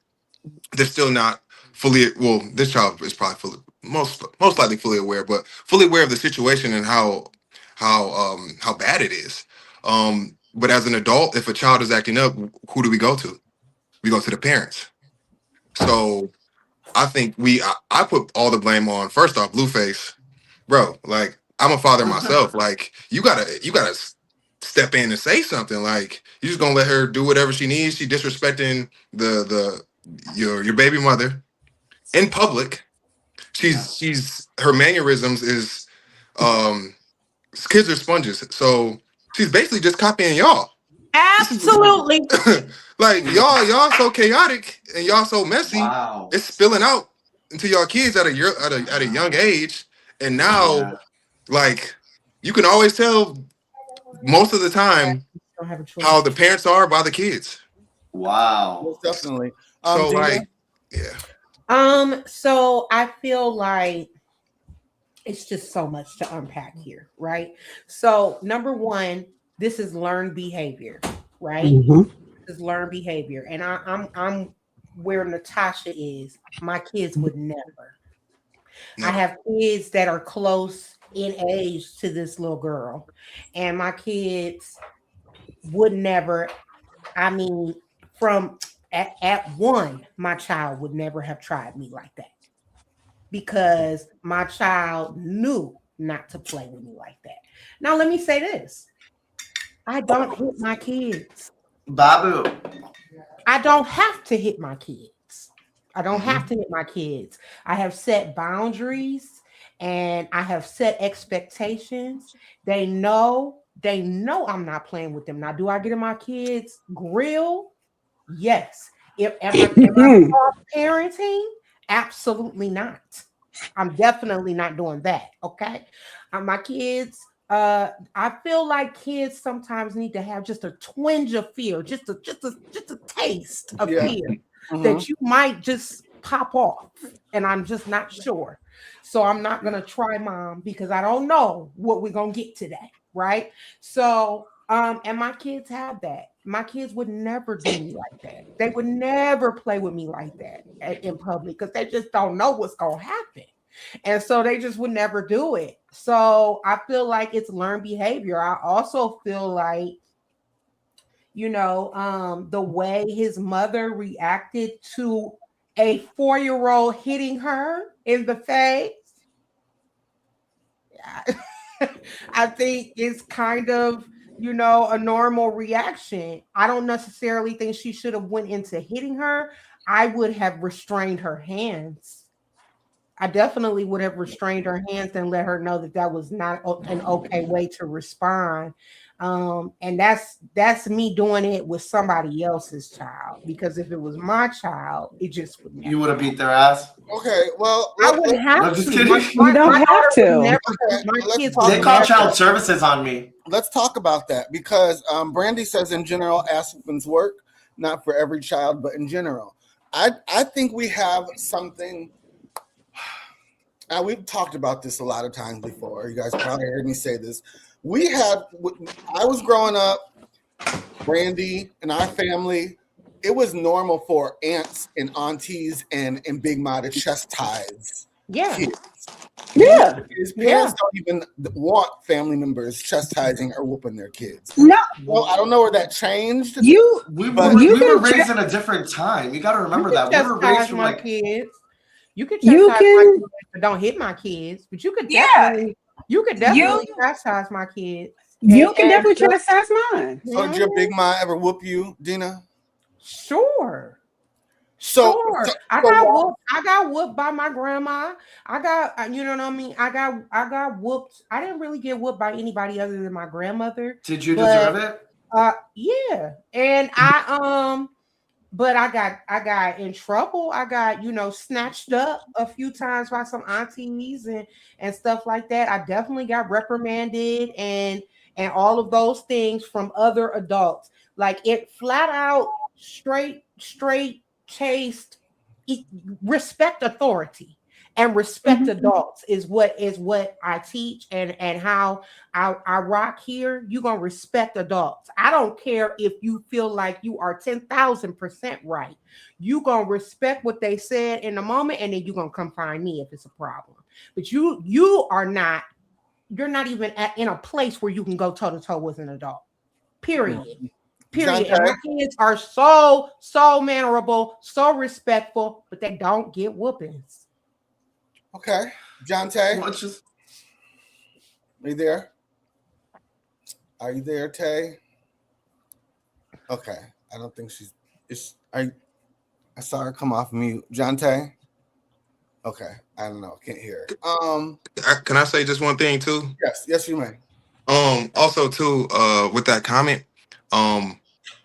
they're still not fully. Well, this child is probably fully, most likely fully aware, but fully aware of the situation and how bad it is. But as an adult, if a child is acting up, who do we go to? We go to the parents. So I think I put all the blame on first off Blueface, bro. Like I'm a father myself. Like you gotta step in and say something. Like you just gonna let her do whatever she needs. She disrespecting your baby mother in public. She's her mannerisms is kids are sponges. So she's basically just copying y'all. Absolutely. Like y'all so chaotic and y'all so messy. Wow. It's spilling out into y'all kids at a young age. And now, like, you can always tell most of the time Don't have a choice. how the parents are by the kids. Wow. Most definitely. So Dina? like, yeah. So I feel like it's just so much to unpack here, right? So number one, this is learned behavior, right? This is learned behavior, and I'm where Natasha is. My kids would never. No. I have kids that are close in age to this little girl, and my kids would never. I mean, from at one, my child would never have tried me like that because my child knew not to play with me like that. Now, let me say this: I don't hit my kids. Babu. I don't have to hit my kids. I don't have to hit my kids. I have set boundaries and I have set expectations. They know I'm not playing with them. Now, do I get in my kids' grill? Yes. Am I parenting? Absolutely not. I'm definitely not doing that. Okay. My kids, I feel like kids sometimes need to have just a twinge of fear, just a taste of fear that you might just pop off. And I'm just not sure. So I'm not gonna try, mom, because I don't know what we're gonna get today, right? So and my kids have that. My kids would never do me like that. They would never play with me like that in public because they just don't know what's gonna happen. And so they just would never do it. So I feel like it's learned behavior. I also feel like, the way his mother reacted to a 4-year-old hitting her in the face, I think is kind of, a normal reaction. I don't necessarily think she should have went into hitting her. I would have restrained her hands. I definitely would have restrained her hands and let her know that was not an okay way to respond. And that's me doing it with somebody else's child, because if it was my child, it just would never. You would have beat their ass. Okay, well, I wouldn't have just to. kidding. You don't have to. My kids They call child services on me. Let's talk about that because Brandy says in general, ass whoopings work, not for every child, but in general. I think we have something. We've talked about this a lot of times before. You guys probably heard me say this. I was growing up, Brandy and our family, it was normal for aunts and aunties and Big Ma to chastise kids. Yeah. His parents don't even want family members chastising or whooping their kids. No. Well, I don't know where that changed. We were raised in a different time. You got to remember that. We were raised from like kids. You could chastise my kids, but don't hit my kids. But you could definitely chastise my kids. You can definitely chastise mine. So did your Big Ma ever whoop you, Dina? Sure. So I got whooped by my grandma. I got, you know what I mean? I got whooped. I didn't really get whooped by anybody other than my grandmother. Did you deserve it? Yeah. And but I got in trouble. I got, snatched up a few times by some aunties and stuff like that. I definitely got reprimanded and all of those things from other adults. Like it flat out straight chased respect authority and respect adults is what I teach and how I rock here. You're gonna respect adults. I don't care if you feel like you are 10,000% right. You're gonna respect what they said in the moment, and then you're gonna come find me if it's a problem. But you're not even in a place where you can go toe to toe with an adult. Period. And my kids are so mannerable, so respectful, but they don't get whoopings. Okay. John Tay. Are you there? Are you there, Tay? Okay. I don't think I saw her come off mute. John Tay? Okay. I don't know. Can't hear her. Can I say just one thing too? Yes, you may. Also too, with that comment,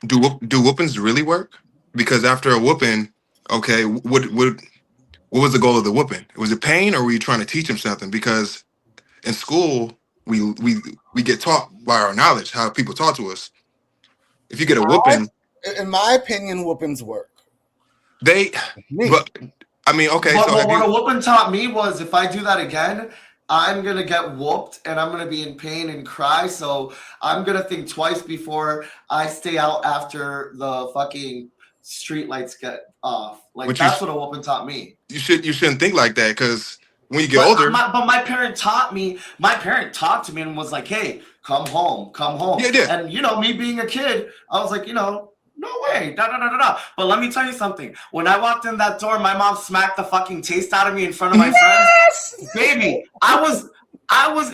do whoopings really work? Because after a whooping, okay, what was the goal of the whooping? Was it pain, or were you trying to teach him something? Because in school, we get taught by our knowledge how people talk to us. If you get a whooping, in my opinion, whoopings work. But I mean, okay. But what a whooping taught me was if I do that again, I'm going to get whooped and I'm going to be in pain and cry. So I'm going to think twice before I stay out after the fucking street lights get off. Like, that's what a whooping taught me. You shouldn't think like that, because when you get older. But my parent talked to me and was like, hey, come home. Yeah. And, me being a kid, I was like, no way, da. But let me tell you something. When I walked in that door, my mom smacked the fucking taste out of me in front of my friends. Baby, I was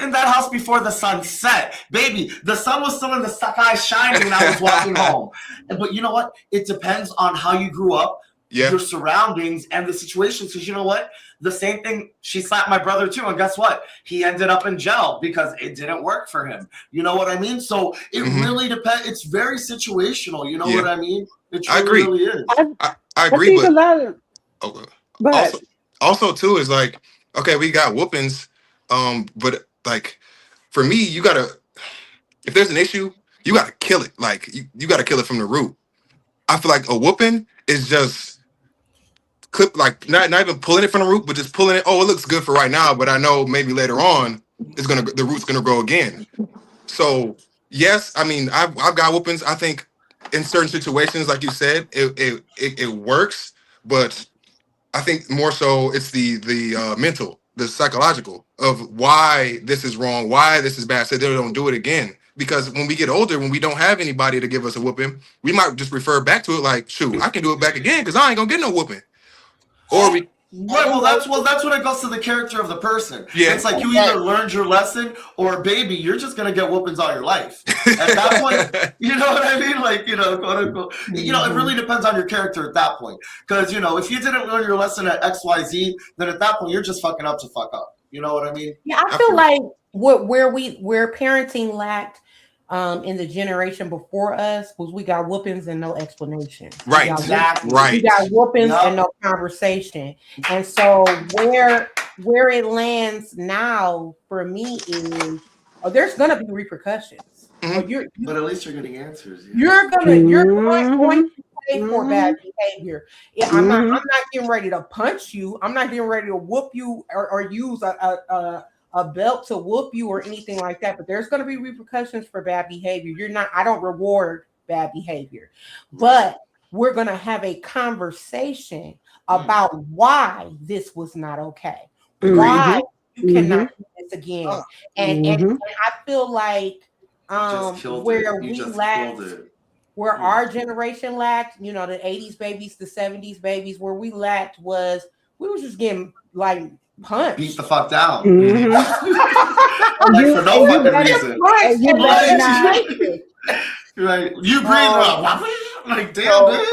in that house before the sun set. Baby, the sun was still in the sky shining when I was walking home. But you know what? It depends on how you grew up, your surroundings, and the situations. Because you know what? The same thing, she slapped my brother too. And guess what? He ended up in jail because it didn't work for him. You know what I mean? So it really depends. It's very situational. You know what I mean? It really is. I agree. I think a lot of, also too is like, okay, we got whoopings. But like for me, you gotta, if there's an issue, you gotta kill it. Like you gotta kill it from the root. I feel like a whooping is just clip, like not even pulling it from the root, but just pulling it. Oh, it looks good for right now, but I know maybe later on the root's gonna grow again. So yes, I mean I've got whoopings. I think in certain situations, like you said, it works, but I think more so it's the mental, the psychological of why this is wrong, why this is bad, so they don't do it again. Because when we get older, when we don't have anybody to give us a whooping, we might just refer back to it like, shoot, I can do it back again because I ain't gonna get no whooping. Or we that's when it goes to the character of the person. Yeah. It's like you either learned your lesson or baby, you're just gonna get whoopings all your life. At that point, you know what I mean? Like, quote unquote, it really depends on your character at that point. Because if you didn't learn your lesson at XYZ, then at that point you're just fucking up to fuck up. You know what I mean? Yeah, I feel like where parenting lacked in the generation before us was we got whoopings and no explanation. Right. We got whoopings and no conversation. And so where it lands now for me is there's gonna be repercussions. But at least you're getting answers. You're going to pay for bad behavior. Yeah, I'm not getting ready to punch you. I'm not getting ready to whoop you or use a belt to whoop you or anything like that, but there's going to be repercussions for bad behavior. I don't reward bad behavior, but we're going to have a conversation about why this was not okay. Why you cannot do this again. And I feel like where our generation lacked, the 80s babies, the 70s babies, where we lacked was we were just getting like punch, beat the fuck down, like for no fucking reason. Right? You breathe like damn, dude.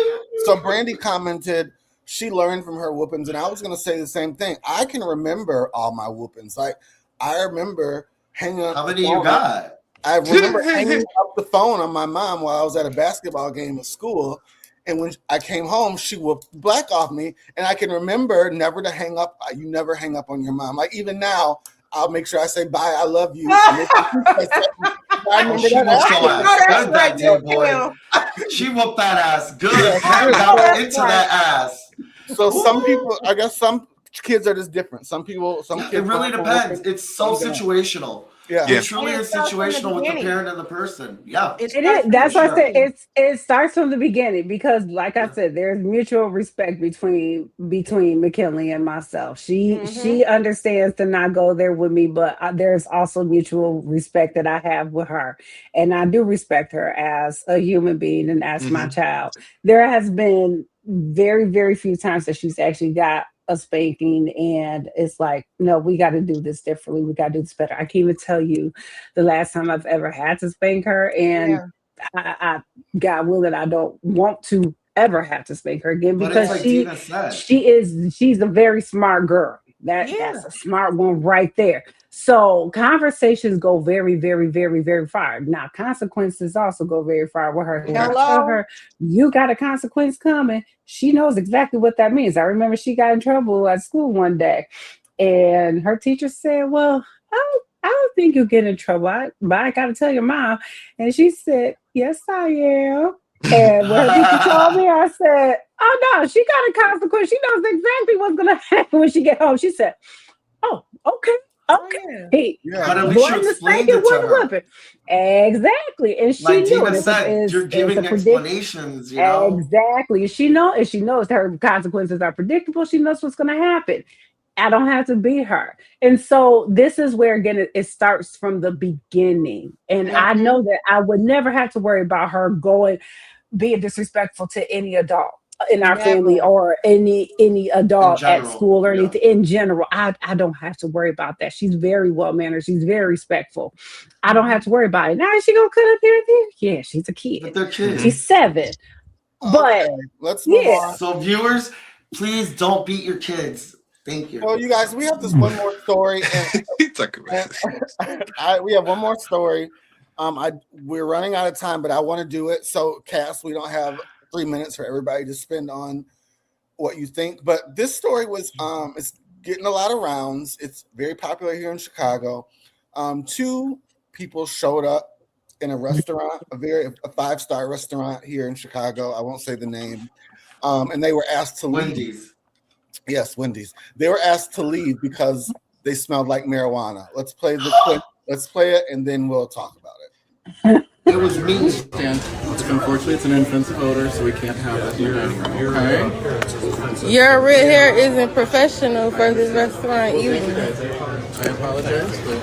So Brandy commented she learned from her whoopings, and I was gonna say the same thing. I can remember all my whoopings. Like I remember hanging up. How many you got? I remember hanging up the phone on my mom while I was at a basketball game at school. And when I came home, she would black off me. And I can remember never to hang up. You never hang up on your mom. Like even now, I'll make sure I say bye. I love you. She whooped that ass good. Got into that ass. So some people, I guess some kids are just different. Some kids. It really depends. It's so situational. Yeah. It truly is situational with the parent and the person. Yeah. It is. That's why I said it starts from the beginning because, like I said, there's mutual respect between McKinley and myself. She understands to not go there with me, but there's also mutual respect that I have with her, and I do respect her as a human being and as my child. There has been very, very few times that she's actually got a spanking and it's like, no, we got to do this differently. We got to do this better. I can't even tell you the last time I've ever had to spank her, and I God willing, I don't want to ever have to spank her again because she's a very smart girl. That's a smart one right there. So conversations go very, very, very, very far. Now consequences also go very far with her. I tell her, you got a consequence coming. She knows exactly what that means. I remember she got in trouble at school one day, and her teacher said, "Well, I don't think you'll get in trouble, but I got to tell your mom." And she said, "Yes, I am." And when her teacher told me, I said, "Oh no, she got a consequence. She knows exactly what's gonna happen when she get home." She said, "Oh, okay." Okay. But at least you explained it to her. Exactly. And she like knew Tina said, you're giving explanations, Exactly. She knows her consequences are predictable. She knows what's going to happen. I don't have to be her. And so this is where again it starts from the beginning. And I know that I would never have to worry about her being disrespectful to any adult in our family Never. or any In adult at general, school or yeah. anything in general. I don't have to worry about that. She's very well mannered. She's very respectful. I don't have to worry about it. Now is she gonna cut up here and there? Yeah, she's a But kid. they're kids. She's 7. But Okay, let's move yeah. on. So viewers, please don't beat your kids. Thank you. So you guys, we have this one more story, and we have one more story. We're running out of time, but I want to do it. So, Cass, we don't have 3 minutes for everybody to spend on what you think. But this story was it's getting a lot of rounds. It's very popular here in Chicago. 2 people showed up in a restaurant, a 5-star restaurant here in Chicago. I won't say the name. And they were asked to leave. Wendy's. Yes, Wendy's. They were asked to leave because they smelled like marijuana. Let's play the clip. Let's play it, and then we'll talk about it. It was me. Unfortunately, it's an offensive odor, so we can't have that here anymore. Okay? Your red hair isn't professional for this restaurant either. I apologize, but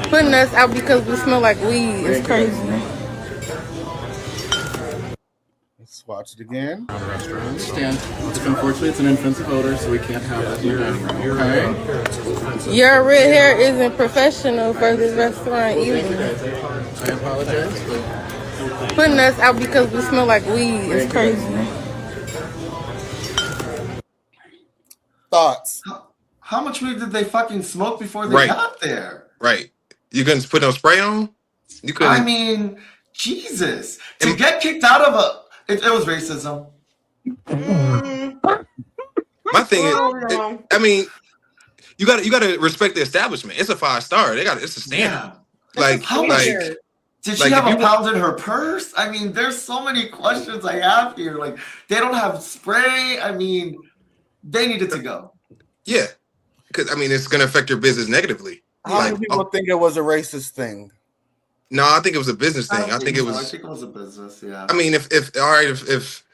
Putting us out because we smell like weed is crazy. Let's watch it again. Unfortunately, it's an offensive odor, so we can't have that here anymore. Okay? Your red hair isn't professional for this restaurant either. I apologize, but Putting us out because we smell like weed is crazy. Thoughts? How much weed did they fucking smoke before they got there? Right. You couldn't put no spray on? You couldn't. I mean, Jesus. To get kicked out of it was racism. My thing is, I mean, you gotta respect the establishment. It's a 5-star. It's a standard. Yeah. Like, how much did she have a pound in her purse? I mean, there's so many questions I have here. Like, they don't have spray. I mean, they needed to go. Yeah, because I mean, it's gonna affect your business negatively. How many people think it was a racist thing? No, I think it was a business thing. I think it was. I think it was a business. Yeah. I mean, if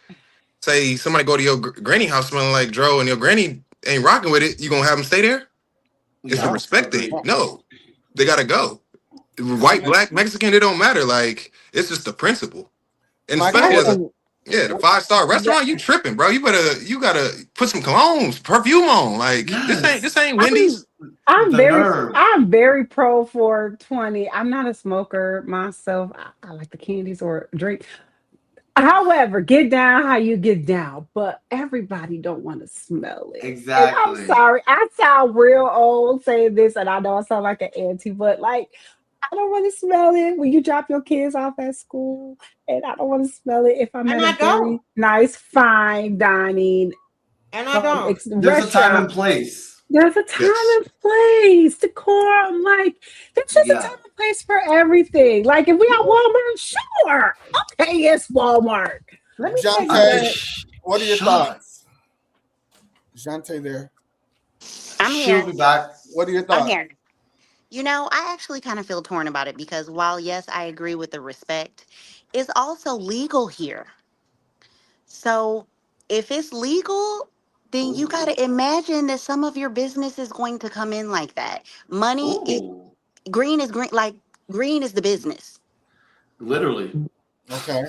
say somebody go to your granny house smelling like Dro and your granny ain't rocking with it, you gonna have them stay there? It's a respect thing. No, they gotta go. White, black, Mexican, it don't matter. Like, it's just the principle. And especially as the 5-star restaurant, you tripping, bro. You gotta put some colognes, perfume on. Like, this ain't Wendy's. I'm very pro 420. I'm not a smoker myself. I like the candies or drink. However, get down how you get down, but everybody don't want to smell it. Exactly. And I'm sorry, I sound real old saying this, and I know I sound like an auntie, but like, I don't want to smell it when you drop your kids off at school, and I don't want to smell it if I'm at a very nice, fine dining. And I don't. There's a time and place. There's a time and place. Decorum, like there's just a time and place for everything. Like if we at Walmart, sure. Okay, yes, Walmart. Let me Jante, what are your thoughts? Jante there. I'm here. She'll be back. What are your thoughts? I'm here. You know, I actually kind of feel torn about it because while, yes, I agree with the respect, it's also legal here. So if it's legal, then you got to imagine that some of your business is going to come in like that. Money is green is green, like green is the business. Literally. Okay.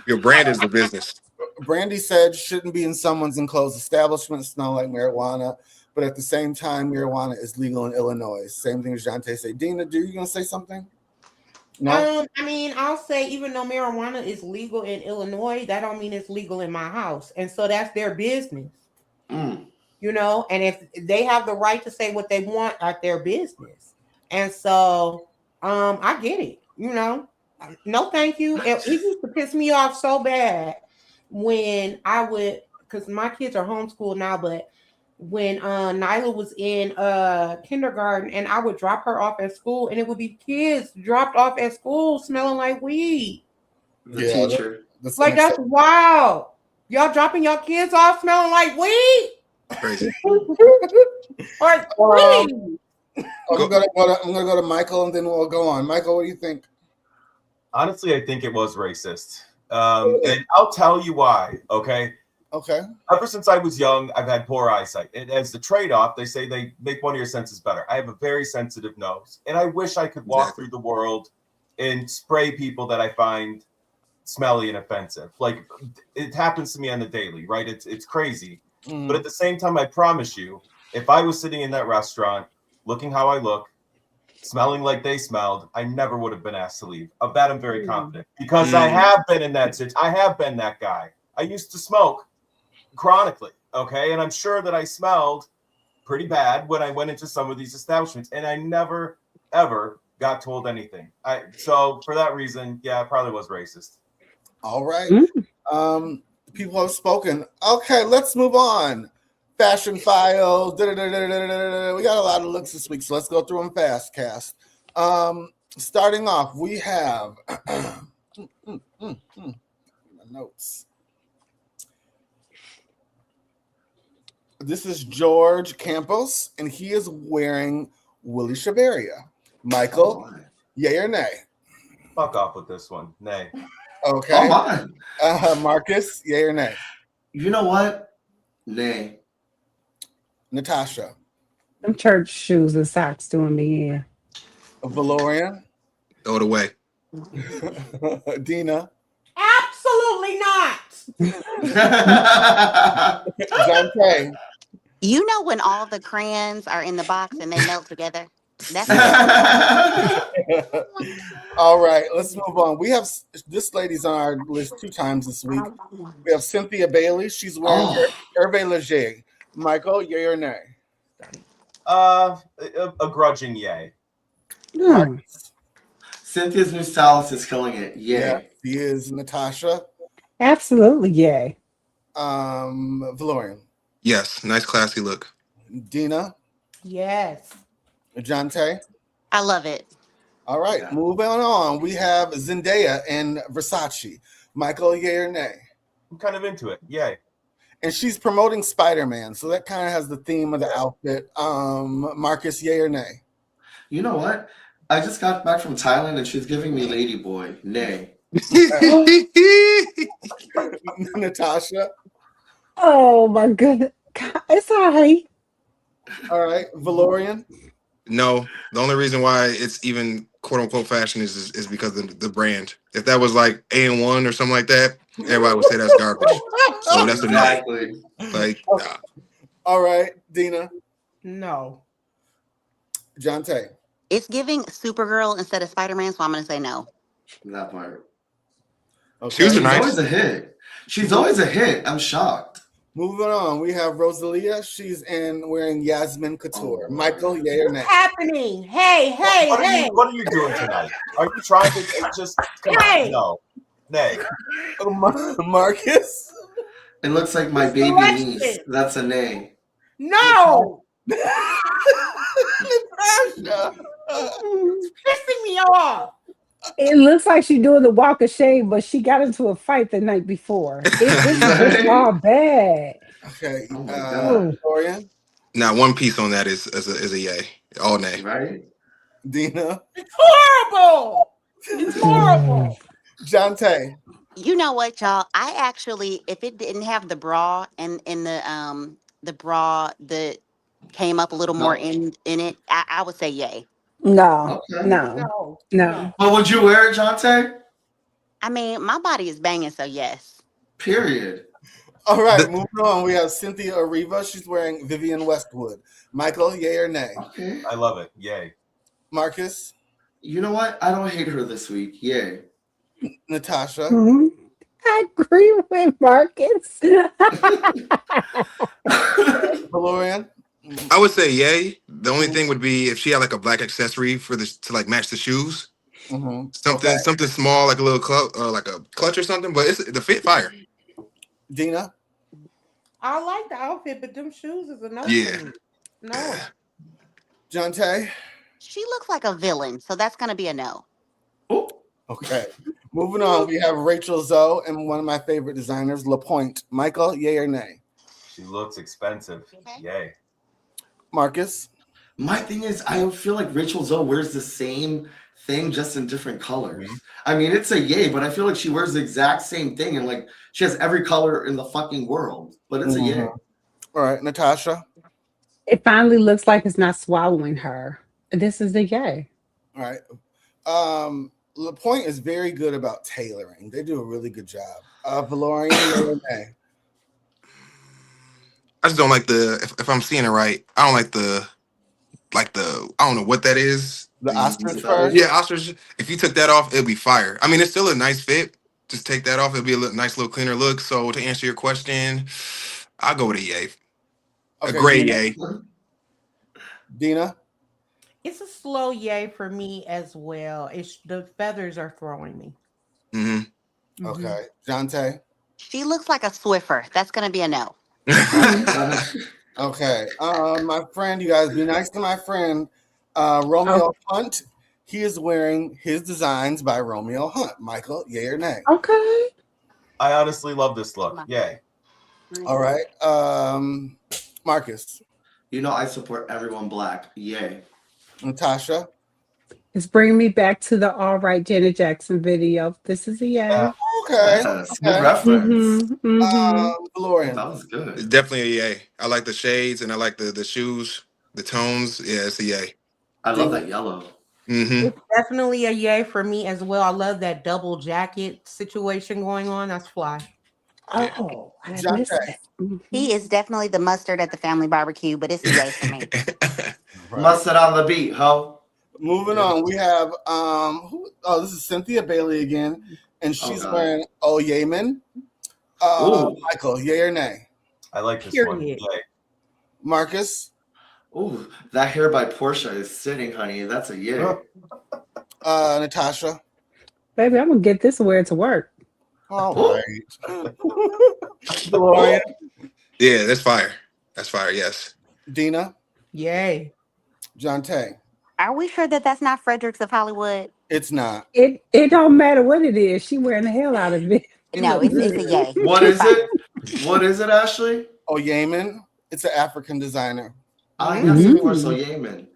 Your brand is the business. Brandy said shouldn't be in someone's enclosed establishment, smell like marijuana. But at the same time, marijuana is legal in Illinois. Same thing as Jante said. Dina, you gonna say something? No. I mean, I'll say even though marijuana is legal in Illinois, that don't mean it's legal in my house, and so that's their business. You know, and if they have the right to say what they want at their business, and so I get it. You know, no, thank you. It used to piss me off so bad when I would, because my kids are homeschooled now, but when Nyla was in kindergarten and I would drop her off at school and it would be kids dropped off at school smelling like weed. The teacher. That's wild. Y'all dropping your kids off smelling like weed? Crazy. I'm gonna go to Michael and then we'll go on. Michael, what do you think? Honestly, I think it was racist. And I'll tell you why, okay? Okay. Ever since I was young, I've had poor eyesight. And as the trade-off, they say they make one of your senses better. I have a very sensitive nose, and I wish I could walk through the world and spray people that I find smelly and offensive. Like, it happens to me on the daily, right? It's crazy. But at the same time, I promise you, if I was sitting in that restaurant, looking how I look, smelling like they smelled, I never would have been asked to leave. Of that, I'm very confident. Because I have been in that situation. I have been that guy. I used to smoke chronically, okay? And I'm sure that I smelled pretty bad when I went into some of these establishments, and I never, ever got told anything. So for that reason, yeah, it probably was racist. All right. People have spoken. Okay, let's move on. Fashion files. We got a lot of looks this week, so let's go through them fast, Cast. Starting off, we have my notes. This is George Campos, and he is wearing Willie Shaveria. Michael, yay or nay? Fuck off with this one. Nay. Okay. Oh my. Marcus, yay or nay? You know what? Nay. Natasha. Them church shoes and socks doing me in. Valorian. Throw it away. Dina. Absolutely not. Dante. You know when all the crayons are in the box and they melt together? That's All right, let's move on. We have this lady's on our list 2 times this week. We have Cynthia Bailey. She's wearing Hervé Leger. Michael, yay or nay? A grudging yay. Cynthia's new stylist is killing it. Yay. Yeah, he is. Natasha. Absolutely, yay. Valorian. Yes, nice classy look. Dina. Yes. Jante. I love it. All right, moving on. We have Zendaya and Versace. Michael, yay or nay? I'm kind of into it. Yay. And she's promoting Spider-Man, so that kind of has the theme of the outfit. Marcus, yay or nay? You know what? I just got back from Thailand and she's giving me Ladyboy. Nay. Natasha. Oh my goodness. It's all right. All right. Valorian. No, the only reason why it's even quote unquote fashion is because of the brand. If that was like A&1 or something like that, everybody would say that's garbage. So that's exactly. Like, nah. All right, Dina. No. Jante. It's giving Supergirl instead of Spider-Man, so I'm going to say no. That part. Okay. She's always a hit. She's always a hit. I'm shocked. Moving on, we have Rosalia. She's wearing Yasmin Couture. Michael, yay or nay? What's happening? Hey, hey, hey. What are you doing tonight? Are you trying to just come on? No. Nay. Marcus? It looks like my baby niece. That's a nay. No. Natasha. Pissing me off. It looks like she's doing the walk of shame, but she got into a fight the night before. It's all bad. Okay. God. Dorian? Now, one piece on that is a yay. All nay. Right? Dina? It's horrible. It's horrible. Jante? You know what, y'all? I actually, if it didn't have the bra and the bra that came up a little more in it, I would say yay. No, Okay. no. But would you wear it, Jante? I mean, my body is banging, so yes. Period. All right, moving on. We have Cynthia Eriva. She's wearing Vivienne Westwood. Michael, yay or nay? Okay. I love it. Yay. Marcus? You know what? I don't hate her this week. Yay. Natasha? Mhm. I agree with Marcus. Valorian? I would say yay. The only thing would be if she had like a black accessory for this to like match the shoes. Mm-hmm. Something small, like a little like a clutch or something. But it's the fit fire. Dina? I like the outfit, but them shoes is a no. Yeah. For me. No. Jante? She looks like a villain, so that's going to be a no. Okay. Moving on, we have Rachel Zoe and one of my favorite designers, LaPointe. Michael, yay or nay? She looks expensive. Yay. Marcus? My thing is, I feel like Rachel Zoe wears the same thing just in different colors. I mean, it's a yay, but I feel like she wears the exact same thing and like she has every color in the fucking world. But it's a yay. All right, Natasha. It finally looks like it's not swallowing her. This is the yay. All right. LaPointe is very good about tailoring. They do a really good job. Valorian, nay. I just don't like if I'm seeing it right, I don't like the I don't know what that is. The ostrich fur? Yeah, ostrich. If you took that off, it'd be fire. I mean, it's still a nice fit. Just take that off, it'll be a nice little cleaner look. So to answer your question, I'll go with a yay. A gray yay. Dina? It's a slow yay for me as well. It's the feathers are throwing me. Mm-hmm. Okay. Jante? She looks like a Swiffer. That's going to be a no. Okay. My friend, you guys be nice to my friend, Romeo Hunt. He is wearing his designs by Romeo Hunt. Michael, yay or nay? Okay. I honestly love this look. Yay. All right. Marcus. You know I support everyone black. Yay. Natasha. It's bringing me back to the All Right Janet Jackson video. This is a yay. Okay. Yes, good reference. Valorian. That was good. It's definitely a yay. I like the shades and I like the shoes, the tones. Yeah, it's a yay. I love that yellow. Mm-hmm. It's definitely a yay for me as well. I love that double jacket situation going on. That's fly. Oh, I missed that. He is definitely the mustard at the family barbecue, but it's a yay for me. Mustard on the beat, ho. Moving on, we have this is Cynthia Bailey again, and she's wearing Yemen. Michael, yay or nay? I like this one. Yay. Marcus. Ooh, that hair by Portia is sitting, honey. That's a yay. Natasha. Baby, I'm gonna get this and wear it to work. All right. Valorian. Yeah, that's fire. That's fire. Yes. Dina. Yay. Jante. Are we sure that that's not Fredericks of Hollywood? It's not. It don't matter what it is. She wearing the hell out of it. No, it's a yay. What is it? What is it, Ashleigh? Yemen. It's an African designer. I got some more so Yemen.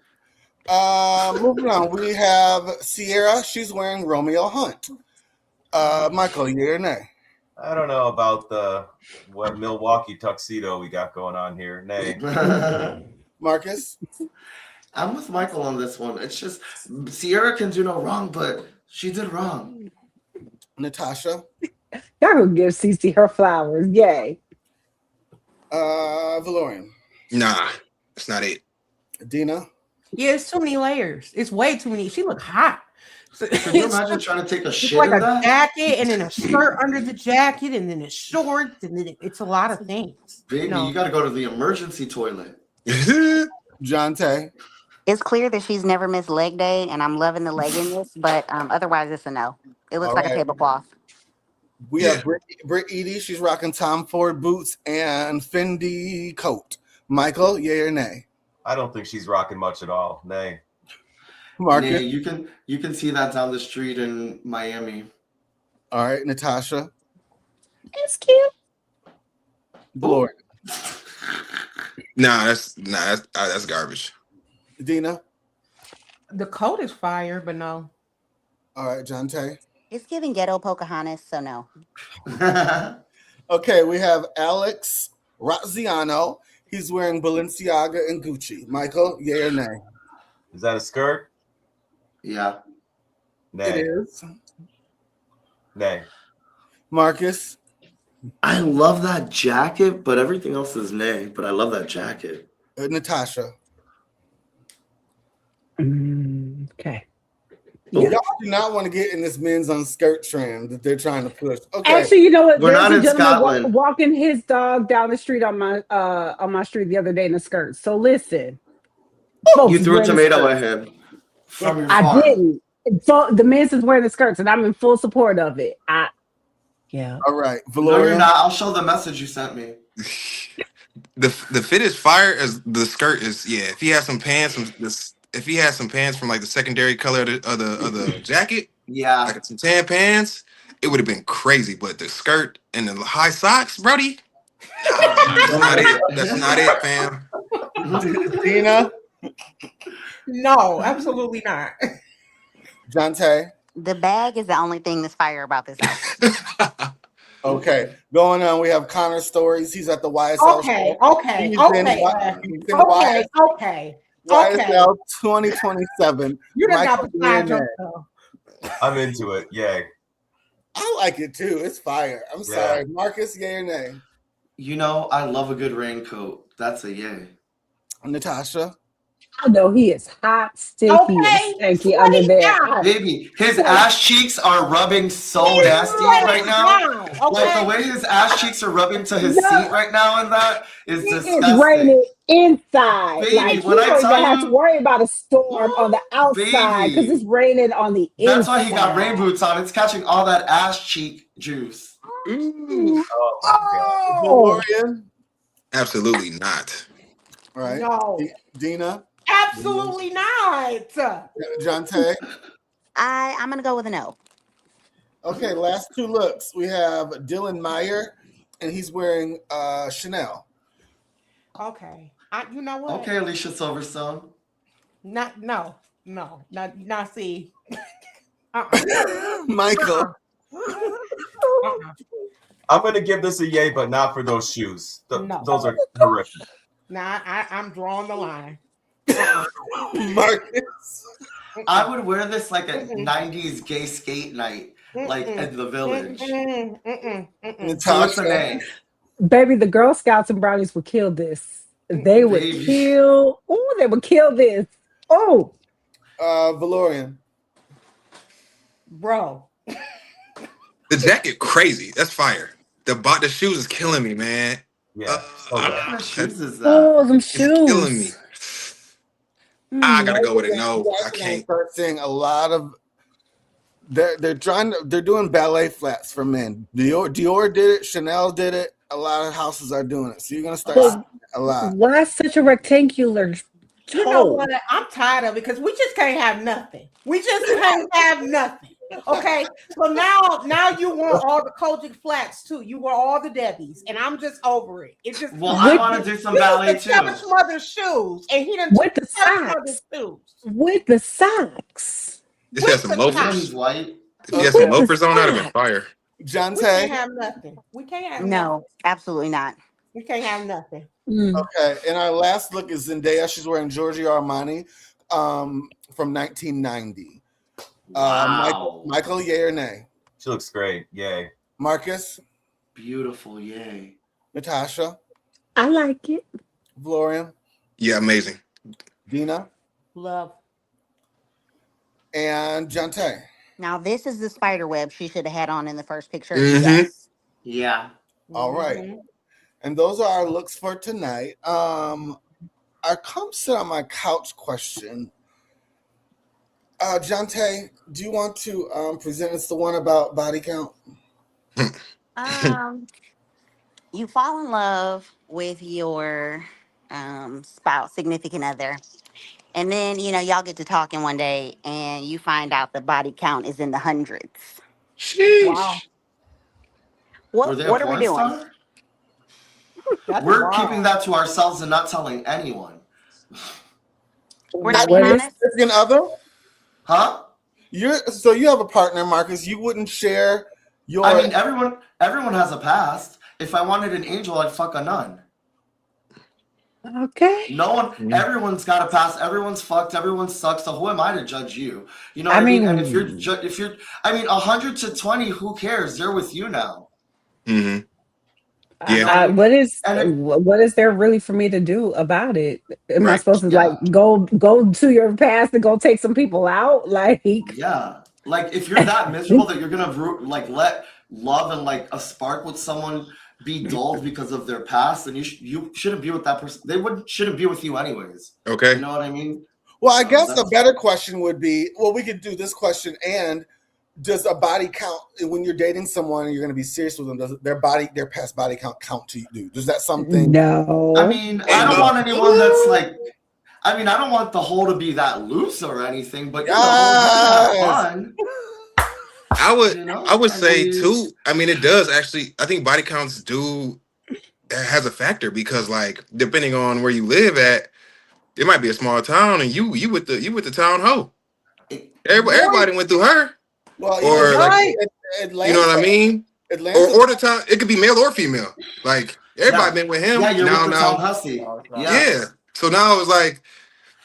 Moving on, we have Sierra. She's wearing Romeo Hunt. Michael, yay or nay? I don't know about what Milwaukee tuxedo we got going on here. Nay. Marcus? I'm with Michael on this one. It's just Sierra can do no wrong, but she did wrong. Natasha? Y'all gonna give Cece her flowers. Yay. Valorian? Nah, that's not it. Dina? Yeah, it's too many layers. It's way too many. She look hot. Can you imagine trying to take a shit like in a that? jacket and then a shirt under the jacket and then a shorts and then it's a lot of things. Baby, you got to go to the emergency toilet. Jante? It's clear that she's never missed leg day, and I'm loving the leg in this, but otherwise it's a no. It looks like a tablecloth. We have Britt Edie. She's rocking Tom Ford boots and Fendi coat. Michael, yay or nay? I don't think she's rocking much at all. Nay. Marcus? Nay, you can see that down the street in Miami. All right, Natasha? It's cute. Lord. That's garbage. Dina? The coat is fire, but no. All right, Jante? It's giving ghetto Pocahontas, so no. Okay, we have Alex Razziano. He's wearing Balenciaga and Gucci. Michael, yay or nay? Is that a skirt? Yeah. Nay. It is. Nay. Marcus? I love that jacket, but everything else is nay. But I love that jacket. Natasha? Okay. Y'all do not want to get in this men's on skirt trend that they're trying to push. Okay. Actually, you know what? We're not in There's a gentleman Scotland. walking his dog down the street on my street the other day in a skirt. So listen. Folks You is threw a wearing tomato skirts. at him from your I farm. didn't. So the man's is wearing the skirts, and I'm in full support of it. Yeah. All right. No, Valoria? you're not. I'll show the message you sent me. The fit is fire as the skirt is. Yeah, if he has some pants, if he has some pants from like the secondary color of the jacket, Yeah, like some tan pants, it would have been crazy. But the skirt and the high socks, Brody, that's not it. That's not it, fam. Dina? No, absolutely not. Jonte. The bag is the only thing that's fire about this outfit. Okay, going on. We have Connor Stories. He's at the YSL Okay, show. okay, He's okay, he's in okay, okay. YSL 2027. You done got Michael beside Leonard. yourself. I'm into it. Yay. I like it too. It's fire. I'm sorry. Marcus, yay or nay? You know, I love a good raincoat. That's a yay. Natasha. I know he is hot, sticky, Okay, and stanky under there. Baby, his ass cheeks are rubbing so nasty right now. Like the way his ass cheeks are rubbing to his seat right now, and that is It's disgusting. raining inside. Baby, like when you I don't even tell have to you- worry about a storm on the outside because Baby. it's raining on the inside. That's why he got rain boots on. It's catching all that ass cheek juice. Oh. Absolutely not. Right. No. Dina. Absolutely not. Jonte. I'm gonna go with a no. Okay, last two looks. We have Dylan Meyer, and he's wearing Chanel. Okay. You know what? Okay, Alicia Silverstone. Not see. Michael. I'm gonna give this a yay, but not for those shoes. No. Those are horrific. Nah, I'm drawing the line. Marcus. I would wear this like a 90s gay skate night, like at the village. So it's an A. Baby, the Girl Scouts and Brownies would kill this. They would kill. Oh, they would kill this. Oh. Valorian. Bro. The jacket, crazy. That's fire. The shoes is killing me, man. Yeah. What kind of shoes is that? Oh, them It's shoes. killing me. I gotta go with it. No, I can't. Start seeing a lot of. They're doing ballet flats for men. Dior did it. Chanel did it. A lot of houses are doing it. So you're gonna start seeing a lot. Why such a rectangular You know what? I'm tired of it because we just can't have nothing. We just can't have nothing. Okay, so now you want all the Kojic flats too. You want all the Debbies, and I'm just over it. It just I want to do some ballet too. Mother's shoes, and he done with the socks. With the socks. If you had some loafers, white. if you had some loafers on, that'd have been fire. Jonte. We can't have nothing. We can't have No, absolutely not. We can't have nothing. Okay, and our last look is Zendaya. She's wearing Giorgio Armani from 1990. Wow. Michael, yay or nay? She looks great. Yay. Marcus. Beautiful. Yay. Natasha. I like it. Florian. Yeah, amazing. Dina. Love. And Jonte. Now this is the spider web she should have had on in the first picture. Mhm. Yes. Yeah. All right. And those are our looks for tonight. Our come sit on my couch question. Jonte, do you want to present us the one about body count? You fall in love with your spouse, significant other, and then y'all get to talking one day, and you find out the body count is in the hundreds. Sheesh. Wow. What are we doing? We're keeping that to ourselves and not telling anyone. We're not being honest. Significant other? Huh? You have a partner, Marcus. You wouldn't share your. I mean, everyone has a past. If I wanted an angel, I'd fuck a nun. Okay. No one. Everyone's got a past. Everyone's fucked. Everyone sucks. So who am I to judge you? You know what I mean? And if you're, 100 to 20, who cares? They're with you now. Mm-hmm. Yeah. What is there really for me to do about it? Am I supposed to go to your past and go take some people out? Like, yeah, like if you're that miserable that you're gonna let love and like a spark with someone be dulled because of their past, then you shouldn't be with that person. They shouldn't be with you anyways. Okay. You know what I mean? Well, I guess a better question would be, we could do this question and. Does a body count when you're dating someone and you're going to be serious with them? Does their past body count to you? Does that something? No. I mean, I don't want anyone that's like. I mean, I don't want the hole to be that loose or anything, but fun. I would say too. I mean, it does actually. I think body counts has a factor because, like, depending on where you live at, it might be a small town, and you with the town hoe. Boy. Everybody went through her, Well, or like Atlanta, you know what I mean, Atlanta, or the town. It could be male or female. Like everybody been with him. Yeah, you're now, with the town hussy. yeah. So now it's like.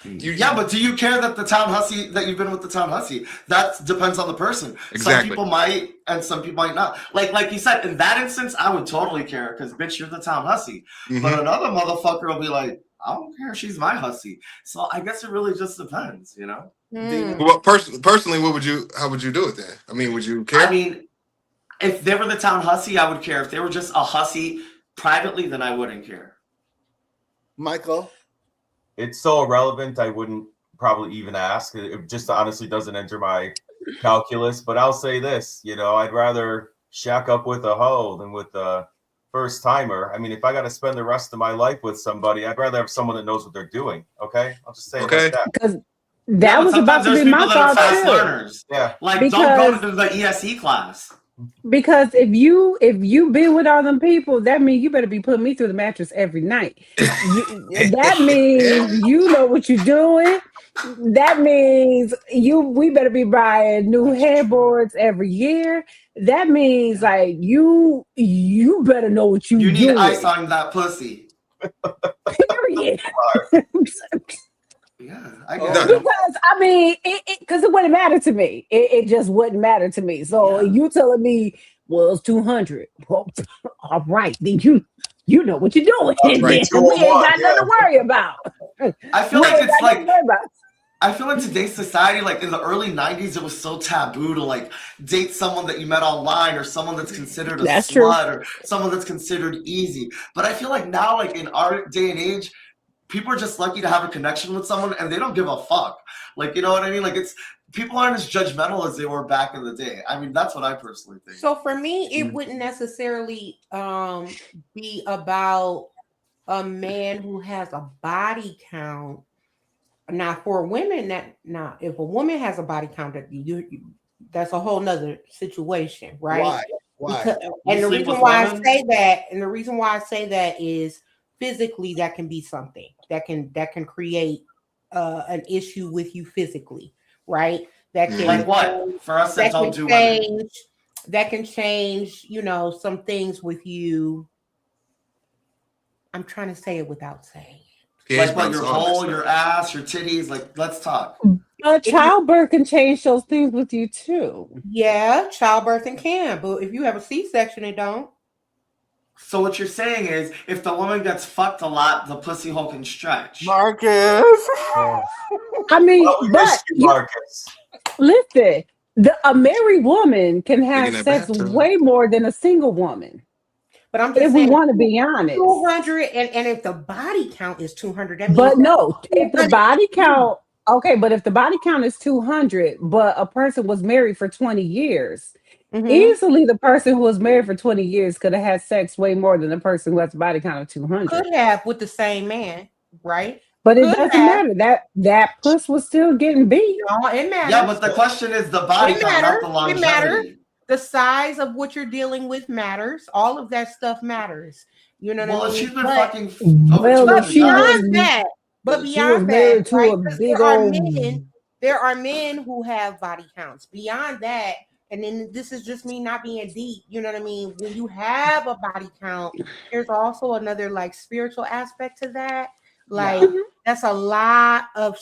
But do you care that the town hussy that you've been with the town hussy? That depends on the person. Exactly. Some people might, and some people might not. Like you said, in that instance, I would totally care because bitch, you're the town hussy. Mm-hmm. But another motherfucker will be like, I don't care. She's my hussy. So I guess it really just depends, you know. Well, personally, how would you do it then? I mean, would you care? I mean, if they were the town hussy, I would care. If they were just a hussy privately, then I wouldn't care. Michael. It's so irrelevant, I wouldn't probably even ask. It just honestly doesn't enter my calculus. But I'll say this, I'd rather shack up with a hoe than with a first timer. I mean, if I got to spend the rest of my life with somebody, I'd rather have someone that knows what they're doing. Okay, I'll just say it like that. Because that was about to be my thought too. Learners. Yeah, like don't go to the ESE class. Because if you been with all them people, that means you better be putting me through the mattress every night. That means you know what you're doing. That means we better be buying new headboards every year. That means like you better know what you need doing. ice on that pussy. Period. Yeah, I get it. Because I mean, because it wouldn't matter to me. It just wouldn't matter to me. So you telling me, well, it's 200. Well, all right, then you know what you're doing. Right, We ain't got nothing to worry about. I feel like it's like I feel like today's society, like in the early 90s, it was so taboo to like date someone that you met online or someone that's considered a slut or someone that's considered easy. But I feel like now, like in our day and age, people are just lucky to have a connection with someone and they don't give a fuck. Like, you know what I mean? Like people aren't as judgmental as they were back in the day. I mean, that's what I personally think. So for me, it wouldn't necessarily be about a man who has a body count. Now, for women, if a woman has a body count, that's a whole nother situation, right? Why? Because, and the reason why I say that is physically that can be something that can create an issue with you physically, right? That can like what for us that don't do women. That can change, some things with you. I'm trying to say it without saying. Like what, your hole, your ass, your titties, like let's talk. Childbirth can change those things with you too. Yeah, childbirth can, but if you have a C-section, it don't. So what you're saying is, if the woman gets fucked a lot, the pussy hole can stretch. Marcus. I mean, Marcus. Listen, a married woman can have sex way more than a single woman. But I'm just saying, we want to be honest. 200, and if the body count is 200, that means. But no, if the body count, okay, but if the body count is 200, but a person was married for 20 years, easily the person who was married for 20 years could have had sex way more than the person who has a body count of 200. Could have with the same man, right? But it doesn't matter. That puss was still getting beat. No, it matters. Yeah, but the question is the body count, not the longevity. It matters. The size of what you're dealing with matters. All of that stuff matters. You know what I mean? Well, she's been fucking. But beyond that, right? There are men who have body counts. Beyond that, and then this is just me not being deep. You know what I mean? When you have a body count, there's also another like spiritual aspect to that. Like that's a lot of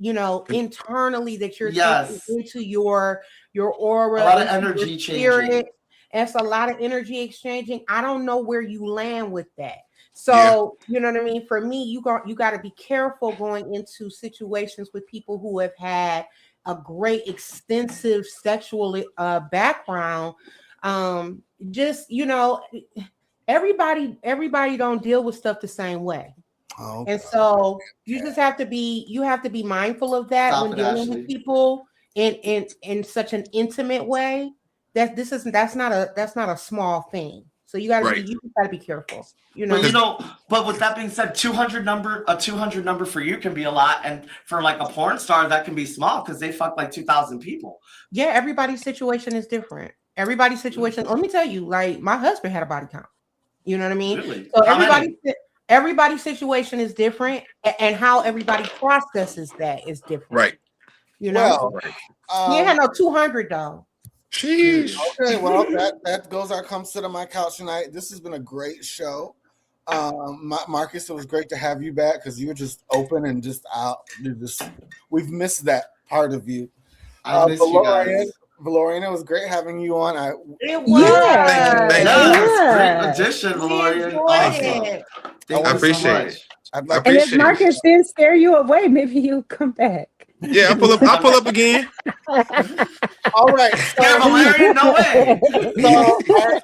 internally that you're taking into your aura, a lot of energy changing. It's a lot of energy exchanging. I don't know where you land with that. So you know what I mean? For me, you got to be careful going into situations with people who have had a great extensive sexual background. Everybody don't deal with stuff the same way. Oh, and so you just have to be mindful of that when dealing with people in such an intimate way. That's not a small thing. So you gotta be careful. But with that being said, a 200 number for you can be a lot, and for like a porn star that can be small because they fuck like 2,000 people. Yeah, everybody's situation is different. Let me tell you, like my husband had a body count. You know what I mean? Really? So everybody. everybody's situation is different, and how everybody processes that is different. Right. You know, Well, you ain't had no 200 though. Sheesh. Okay, well that goes our come sit on my couch tonight. This has been a great show. Marcus, it was great to have you back because you were just open and just out. We've missed that part of you. I miss you guys. Valorian, it was great having you on. It was. Yeah. Thank you. Yes, great addition, Valorian. Awesome. It. Thank I you appreciate so it. much. I'd I like And if appreciate it. Marcus didn't scare you away, maybe you'll come back. Yeah, I'll pull up again. all right. Yeah, Valerian, no way.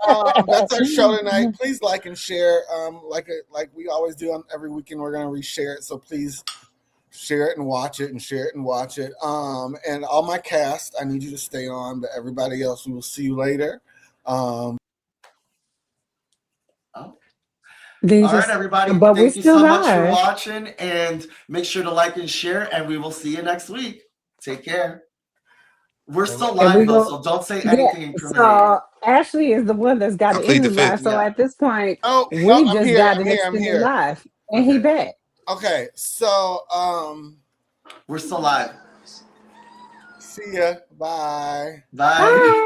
So that's our show tonight. Please like and share. Like we always do on every weekend, we're gonna reshare it. So please share it and watch it and share it and watch it. And all my cast, I need you to stay on, but everybody else, we will see you later. All right, everybody. But we're Thank you still so much for live. watching, and make sure to like and share, and we will see you next week. Take care. We're still live, though, so don't say anything incriminating. So Ashley is the one that's got I it plead in the the fifth. live. So at this point, we I'm just here, got I'm it here, I'm extended here. live. And he back. Okay, so we're still live. See ya. Bye. Bye. Bye.